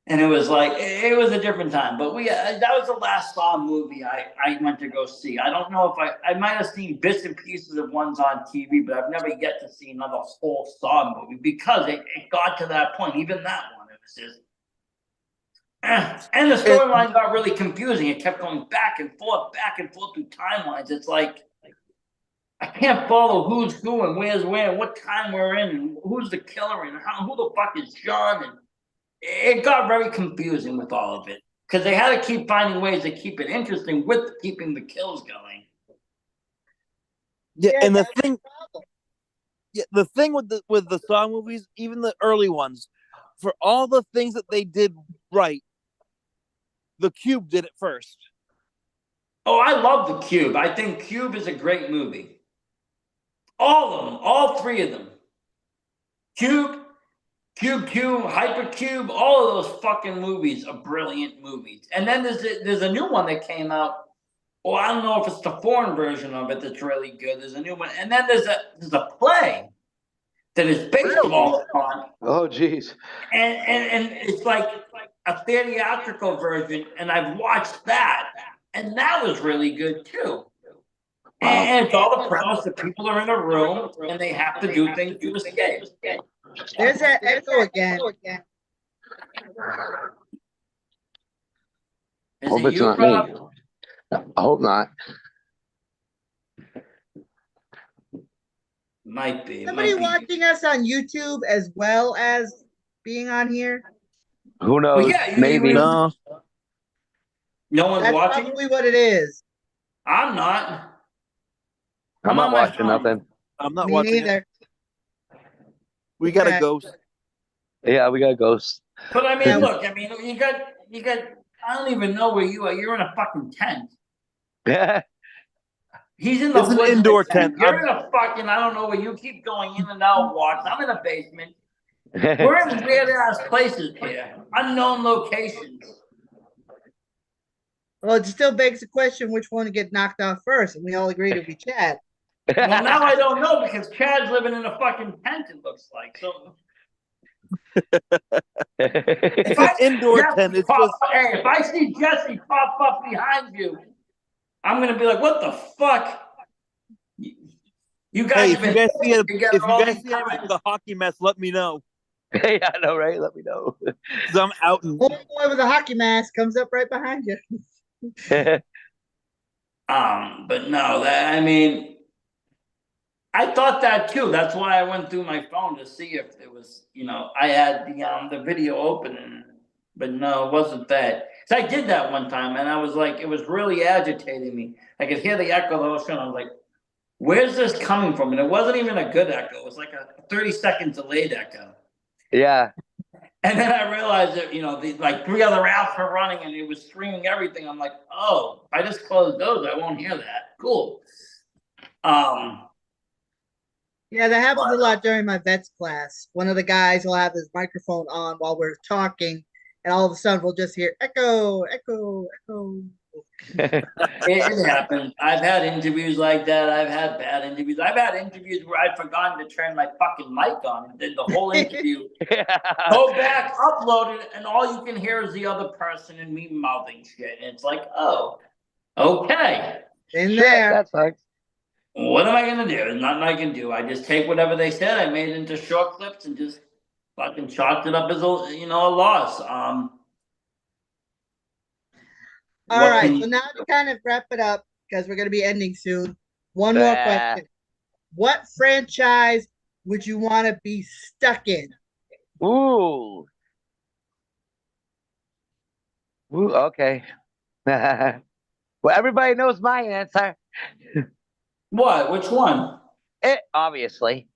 And it was like, it was a different time. But that was the last Saw movie I went to go see. I don't know if I might have seen bits and pieces of ones on TV, but I've never yet to see another whole Saw movie because it got to that point. Even that one, it was just. And the storyline got really confusing. It kept going back and forth through timelines. It's like I can't follow who's who and where's where, and what time we're in, and who's the killer, and who the fuck is John. And it got very confusing with all of it because they had to keep finding ways to keep it interesting with keeping the kills going. Yeah, and the thing with the Saw movies, even the early ones, for all the things that they did right, The Cube did it first. Oh, I love The Cube. I think Cube is a great movie. All of them, all 3 of them. Cube, Hypercube, all of those fucking movies are brilliant movies. And then there's a new one that came out. Well, I don't know if it's the foreign version of it that's really good. There's a new one. And then there's a play that is based on. Oh geez. And it's like a theatrical version, and I've watched that, and that was really good too. And it's all the premise that people are in a room and they have to do things to escape. There's that echo again. Is Hope it it's you, not Rob? me. I hope not. Might be. Somebody watching us on YouTube as well as being on here. Who knows? Well, yeah, Maybe. No, No one's That's watching. probably what it is. I'm not. I'm not on my watching phone. nothing. I'm not Me watching neither. it. We got Okay. a ghost. Yeah, we got ghosts. But I mean, Yeah. look. I mean, you got. I don't even know where you are. You're in a fucking tent. Yeah. He's in the It's an woods in a indoor tent. You're in a fucking. I don't know where you keep going in and out walks. I'm in a basement. We're in weird ass places here, unknown locations. Well, it still begs the question which one to get knocked off first, and we all agreed it'd be Chad. Well, now I don't know because Chad's living in a fucking tent. It looks like so. It's an indoor tent. It's just Hey, if I see Jesse pop up behind you, I'm gonna be like, "What the fuck?" You guys hey, have been if you together all guys these see anything times. with a hockey mess, let me know. Hey, I know, right? Let me know. 'Cause I'm out and Old boy with a hockey mask comes up right behind you. But no, I mean, I thought that too. That's why I went through my phone to see if it was, I had the video open, but no, it wasn't that. So I did that one time, and I was like, it was really agitating me. I could hear the echo of the ocean. I was like, where's this coming from? And it wasn't even a good echo. It was like a 30-second delayed echo. Yeah. And then I realized that, like 3 other apps were running and it was streaming everything. I'm like, oh, if I just close those, I won't hear that. Cool. Yeah, that happens a lot during my vets class. One of the guys will have his microphone on while we're talking, and all of a sudden we'll just hear echo, echo, echo. It happens. I've had interviews like that. I've had bad interviews. I've had interviews where I've forgotten to turn my fucking mic on and did the whole interview. Go back, upload it, and all you can hear is the other person and me mouthing shit. And it's like, oh, okay. In Shit, there. that sucks. What am I gonna do? There's nothing I can do. I just take whatever they said. I made it into short clips and just fucking chalked it up as a loss. All right, so now to kind of wrap it up, because we're going to be ending soon. One more question. What franchise would you want to be stuck in? Ooh. Ooh, okay. Well, everybody knows my answer. What? Which one? It, obviously.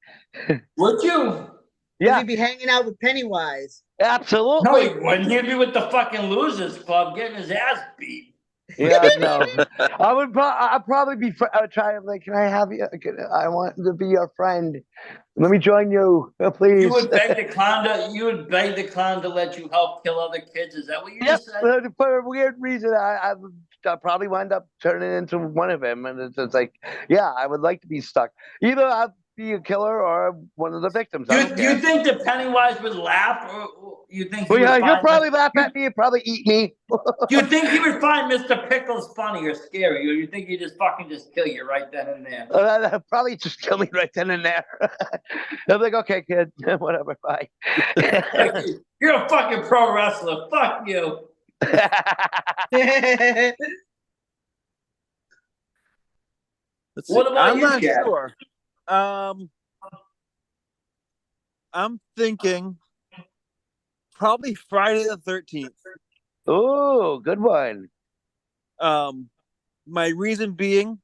Would you? Would Yeah, you be hanging out with Pennywise? No, absolutely. he wouldn't. He'd be with the fucking losers club getting his ass beat. Yeah, no. I'd probably be trying, like, can I have you? I want to be your friend. Let me join you, please. You would beg the clown to let you help kill other kids. Is that what you Yep, just said? for a weird reason, I probably wind up turning into one of them, and it's like, yeah, I would like to be stuck. Either I'd be a killer or one of the victims. I don't Do you care. think that Pennywise would laugh, or you think he Well, yeah, would he'll find probably laugh at me and probably eat me. Do you think he would find Mr. Pickles funny or scary, or you think he'd just kill you right then and there? They'll probably just kill me right then and there. They'll be like, okay, kid, whatever, bye. You're a fucking pro wrestler. Fuck you. Let's What see. about I'm you, not Jack? sure. I'm thinking probably Friday the 13th. Ooh, good one. My reason being,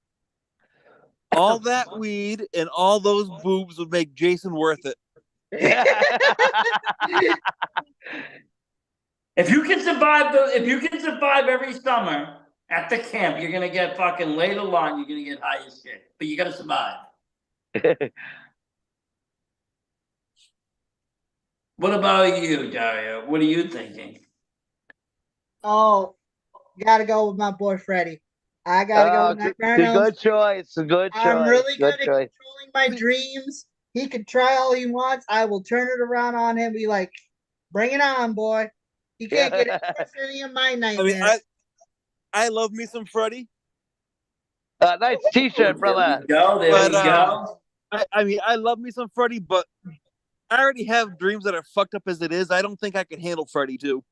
all that weed and all those boobs would make Jason worth it. If you can survive every summer at the camp, you're gonna get fucking laid along. You're gonna get high as shit, but you gotta survive. What about you, Dario? What are you thinking? Oh, gotta go with my boy Freddie. I gotta go with Nightmare on Elm Good choice. Good choice. I'm really good at choice. controlling my dreams. He can try all he wants. I will turn it around on him. Be like, bring it on, boy. He can't get any of my nightmares. I mean, I love me some Freddy. Nice T-shirt, brother. There we go. I mean, I love me some Freddy, but I already have dreams that are fucked up as it is. I don't think I can handle Freddy too.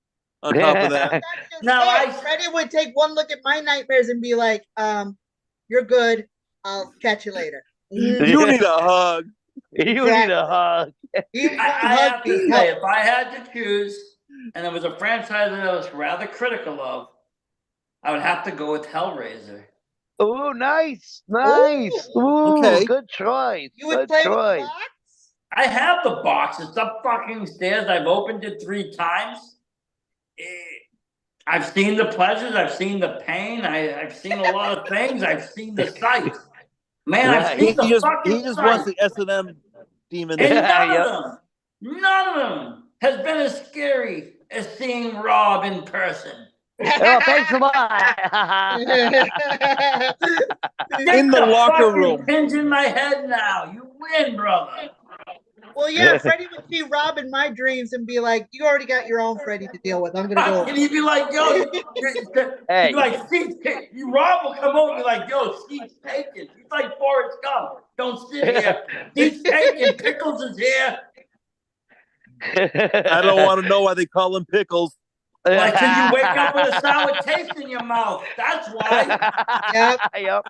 On top of that, Freddy would take one look at my nightmares and be like, "You're good. I'll catch you later." You need a hug. You need a hug. I have to say, if I had to choose, and there was a franchise that I was rather critical of, I would have to go with Hellraiser. Oh, nice. Ooh, okay. Good choice. You would play with the box? I have the box. It's up fucking stairs. I've opened it 3 times. I've seen the pleasures. I've seen the pain. I've seen a lot of things. I've seen the sights. Man, I've seen the fucking He just sights. wants the S&M demon. And none of them has been as scary as seeing Rob in person. Oh, thanks a lot. In the locker room. Pins in my head now. You win, brother. Well, yeah, Freddie would see Rob in my dreams and be like, "You already got your own Freddie to deal with. I'm gonna go." And he'd be like, "Yo, Hey. you're like, Rob will come over and be like, yo, Steve's taken. He's like Forrest Gump. Don't sit here. Steve's taken. Pickles is here." I don't want to know why they call him Pickles. Why can you wake up with a sour taste in your mouth? That's why. Yep.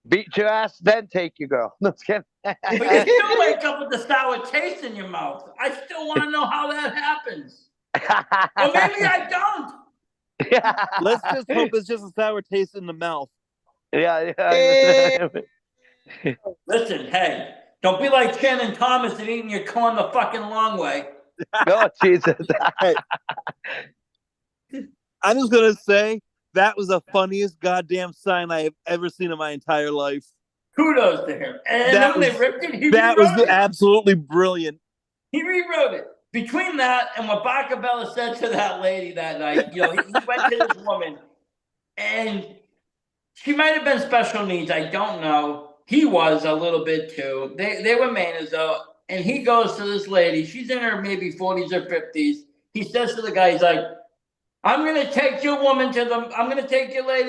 Beat your ass, then take your girl. No, just kidding. But you still wake up with a sour taste in your mouth. I still want to know how that happens. Or maybe I don't. Let's just hope it's just a sour taste in the mouth. Yeah, Eh. yeah. Listen, hey, don't be like Shannon Thomas and eating your corn the fucking long way. Oh, Jesus. I'm just gonna say that was the funniest goddamn sign I have ever seen in my entire life. Kudos to him. And That then when they was- ripped it, he That was rewrote it. absolutely brilliant. He rewrote it. Between that and what Bacabella said to that lady that night, he went to this woman, and she might have been special needs. I don't know. He was a little bit too. They were Mainers though, and he goes to this lady. She's in her maybe 40s or 50s. He says to the guy, he's like, I'm gonna take your lady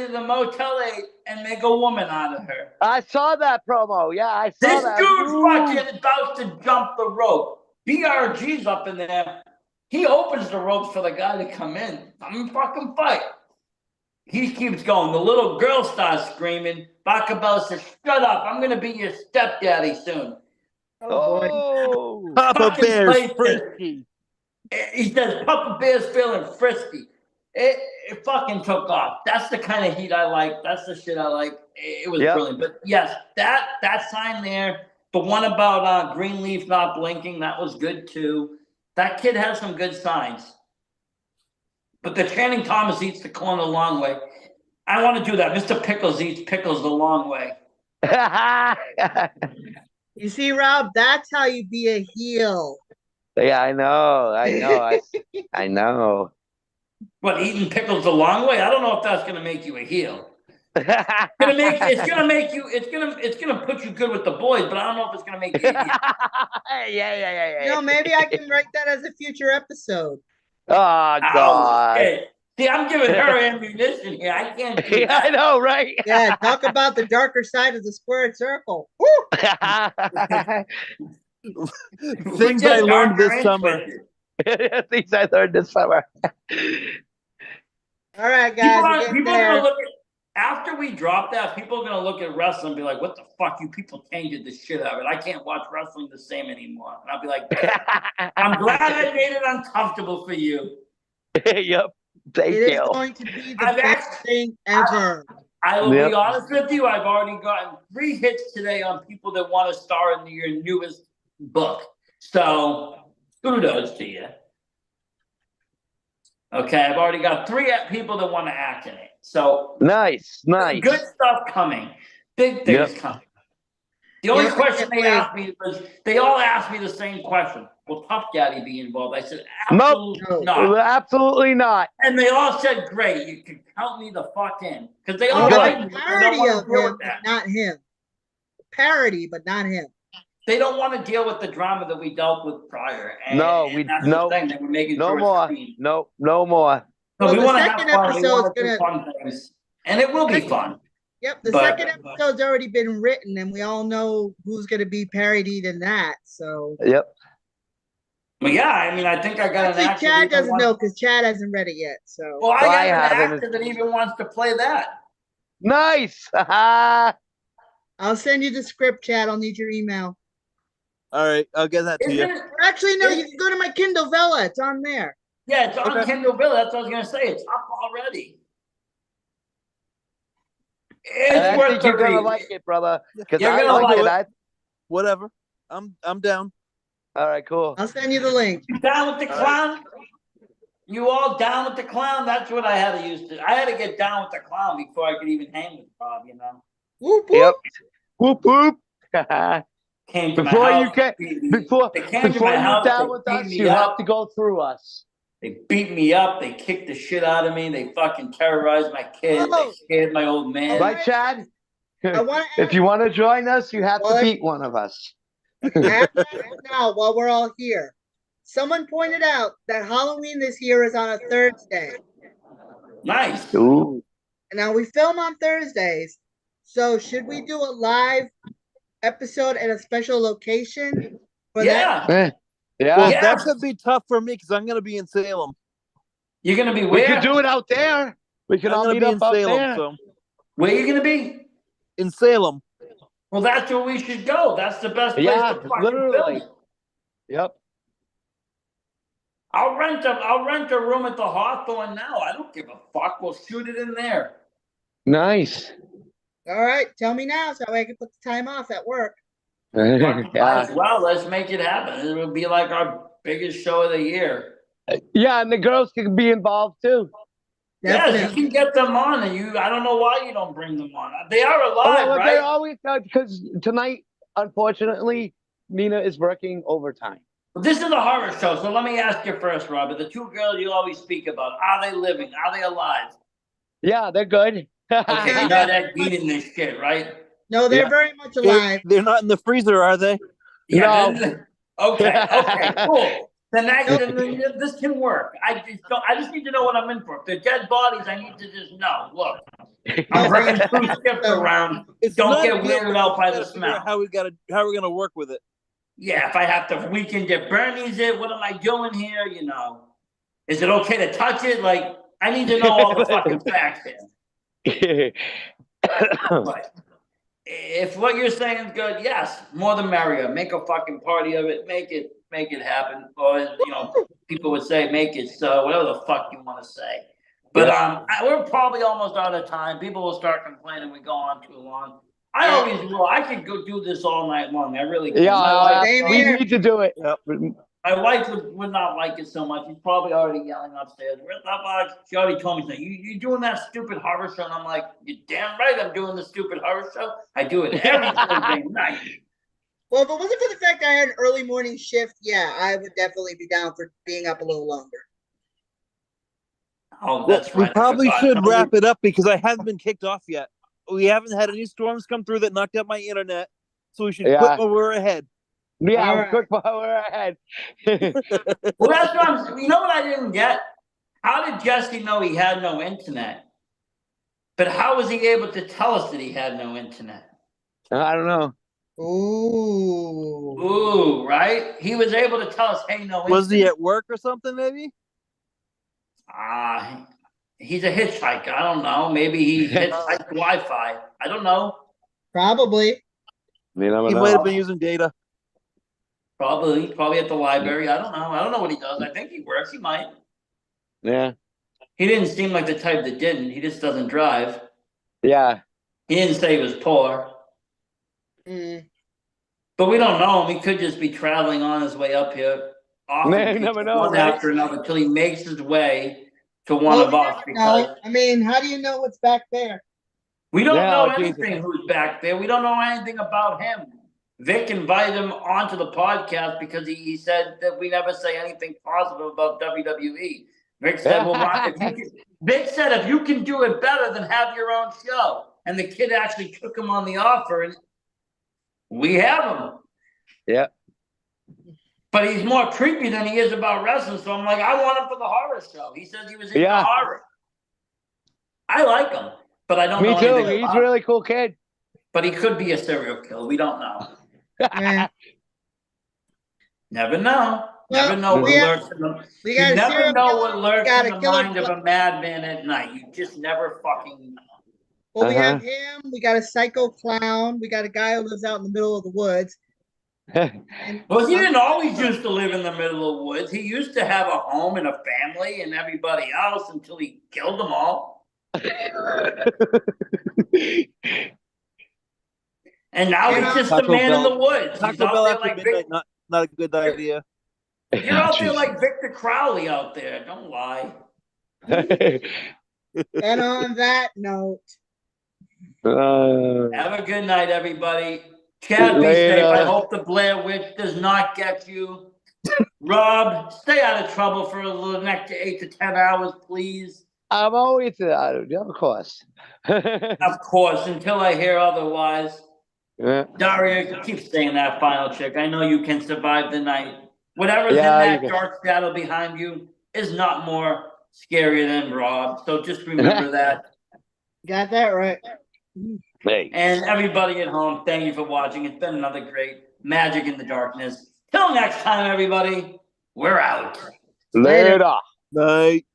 to the Motel 8 and make a woman out of her. I saw that promo. Yeah, I saw This that. dude's Ooh. fucking about to jump the rope. BRG's up in there. He opens the ropes for the guy to come in. I'm fucking fight. He keeps going. The little girl starts screaming. Bacabella says, shut up. I'm going to be your stepdaddy soon. Oh boy. Oh. Papa Fucking Bear's place frisky. He says, Papa Bear's feeling frisky. It fucking took off. That's the kind of heat I like. That's the shit I like. It was Yep. brilliant. But yes, that sign there, the one about Greenleaf not blinking, that was good too. That kid has some good signs. But the Channing Thomas eats the corn the long way. I want to do that. Mr. Pickles eats pickles the long way. You see, Rob, that's how you be a heel. Yeah, I know. I know. What, eating pickles the long way? I don't know if that's gonna make you a heel. It's gonna put you good with the boys, but I don't know if it's gonna make you a heel. Yeah. Maybe I can write that as a future episode. Oh God. Hey, see, I'm giving her ammunition here. I can't do Yeah, I that. know, right? Yeah, talk about the darker side of the squared circle. Woo! Things I learned this summer. Things I learned this summer. All right, guys, we're getting People are there. gonna look at, after we drop that, people are gonna look at wrestling and be like, what the fuck, you people changed the shit out of it. I can't watch wrestling the same anymore. And I'll be like, I'm glad I made it uncomfortable for you. Yep. Thank It is you. going to be the I've best asked- thing ever. I will Yep. be honest with you, I've already gotten 3 hits today on people that want to star in your newest book. So kudos to you. Okay, I've already got 3 people that want to act in it. So Nice. good stuff coming. Big things Yep. coming. The only Yeah, question they wait. asked me was, they all asked me the same question. Will Puff Daddy be involved? I said, Nope. absolutely not. Absolutely not. And they all said, great, you can count me the fuck in. Because they all Well, Good. like a me. They don't parody want of to deal him, with but that. not him. Parody, but not him. They don't want to deal with the drama that we dealt with prior. And, No, and that's the thing that we're making No sure more. it's clean. No more. So Well, we the want to have second fun. We episode's want to do gonna- fun things. And it will be fun. Yep, the But- second episode's already been written, and we all know who's going to be parodied in that. So Yep. But yeah, I mean, I think I got an actually, actor. that Chad even doesn't wants- know because Chad hasn't read it yet. So Well, I Well, got I an haven't. actor that even wants to play that. Nice. I'll send you the script, Chad. I'll need your email. All right, I'll get that to you. Isn't it? Or actually, no, you can go to my Kindle Vella. It's on there. Yeah, it's on Okay. Kindle Bill. That's what I was gonna say. It's up already. It's I worth think the you're gonna read. like it, brother. Because You're I gonna like like it. Whatever. I'm down. All right, cool. I'll send you the link. You down with the clown? You all down with the clown? That's what I had to use. I had to get down with the clown before I could even hang with Bob. You know, Whoop, Yep. whoop. Whoop whoop. came to Before my you house. get beat me- before they came to before my you're house. down They with beat us, me you have up. to go through us. They beat me up. They kicked the shit out of me. They fucking terrorized my kid. Oh. They scared my old man. Right, Chad? I want to If you want to join us, you have to Well, beat one of us. I have to ask now while we're all here. Someone pointed out that Halloween this year is on a Thursday. Nice. Ooh. And now we film on Thursdays. So should we do a live episode at a special location? For Yeah. Eh, Yeah. Well, Yeah. that could be tough for me because I'm gonna be in Salem. You're gonna be We where? could do it out there. We can I'm all gonna meet be up in out Salem, there. so Where you gonna be? in Salem. Well, that's where we should go. That's the best place Yeah, to fucking literally. film. Yep. I'll rent a room at the Hawthorne now. I don't give a fuck. We'll shoot it in there. Nice. All right, tell me now so I can put the time off at work. Might Yeah. as well, let's make it happen. It will be like our biggest show of the year. Yeah, and the girls can be involved too. Yes, Definitely. you can get them on, and I don't know why you don't bring them on. They are Oh, alive, well, they right? always because tonight, unfortunately, Nina is working overtime. This is a horror show, so let me ask you first, Robert. The two girls you always speak about, are they living? Are they alive? Yeah, they're good. Okay, you're not eating this shit, right? No, they're Yeah. very much alive. They're not in the freezer, are they? Yeah. No. Okay, cool. Then this can work. I just need to know what I'm in for. If they're dead bodies, I need to just know. Look, I'm bringing two skips around. Don't not get a deal, weirded but out by we the gotta figure out smell. how we're gonna work with it. Yeah, if I have to weekend get Bernie's it, what am I doing here? Is it okay to touch it? Like, I need to know all the fucking facts here. But if what you're saying is good, yes, more the merrier. Make a fucking party of it. Make it happen. Or people would say, make it so. Whatever the fuck you want to say. But we're probably almost out of time. People will start complaining we go on too long. I always will. I could go do this all night long. I really can. Yeah, Same we here. need to do it. Yep. My wife would not like it so much. She's probably already yelling upstairs. Where's that box? She already told me something. You doing that stupid horror show? And I'm like, you're damn right I'm doing the stupid horror show. I do it every Thursday night. Well, if it wasn't for the fact that I had an early morning shift, yeah, I would definitely be down for being up a little longer. Oh, that's We right. probably I should forgot. wrap it up because I haven't been kicked off yet. We haven't had any storms come through that knocked out my internet, so we should Yeah. quit while we're ahead. Yeah, All right. quick while we're ahead. Well, that's what I'm. You know what I didn't get? How did Jesse know he had no internet? But how was he able to tell us that he had no internet? I don't know. Ooh. Ooh, right? He was able to tell us, hey, no internet. Was he at work or something? Maybe. He's a hitchhiker. I don't know. Maybe he hitchhiked Wi-Fi. I don't know. Probably. You never He know. might have been using data. Probably at the library. I don't know. I don't know what he does. I think he works. He might. Yeah. He didn't seem like the type that didn't. He just doesn't drive. Yeah. He didn't say he was poor. Mm. But we don't know him. He could just be traveling on his way up here. Man, you never know, one right? after another until he makes his way to one of us. Because No, I mean, how do you know what's back there? we don't Yeah, know Jesus. anything who's back there. We don't know anything about him. Vic invited him onto the podcast because he said that we never say anything positive about WWE. Vic said, Vic said, if you can do it better, then have your own show. And the kid actually took him on the offer, and we have him. Yeah. But he's more creepy than he is about wrestling. So I'm like, I want him for the horror show. He says he was into Yeah. horror. I like him, but I don't Me know too. anything He's about a him. really cool kid. But he could be a serial killer. We don't know. Yeah. Never know. Well, Never know what we lurks in the. We You got a never serial know killer, what we lurks got in a the killer. mind of a madman at night. You just never fucking know. Well, we have him. We got a psycho clown. We got a guy who lives out in the middle of the woods. And Well, he didn't always used to live in the middle of the woods. He used to have a home and a family and everybody else until he killed them all. And now he's just a Taco man in Bell. the woods. He's Taco out Bell there after like midnight, Vic, not a good idea. you're out there like Victor Crowley out there. Don't lie. And on that note, Have a good night, everybody. Chad, be Later. safe. I hope the Blair Witch does not get you. Rob, stay out of trouble for the next 8 to 10 hours, please. I'm always of course. Of course, until I hear otherwise. Yeah. Daria, keep saying that final chick. I know you can survive the night. Whatever's Yeah, in you that can. dark shadow behind you is not more scarier than Rob. So just remember that. got that right. Hey. And everybody at home, thank you for watching. It's been another great Magic in the Darkness. Till next time, everybody, we're out. Later. Night.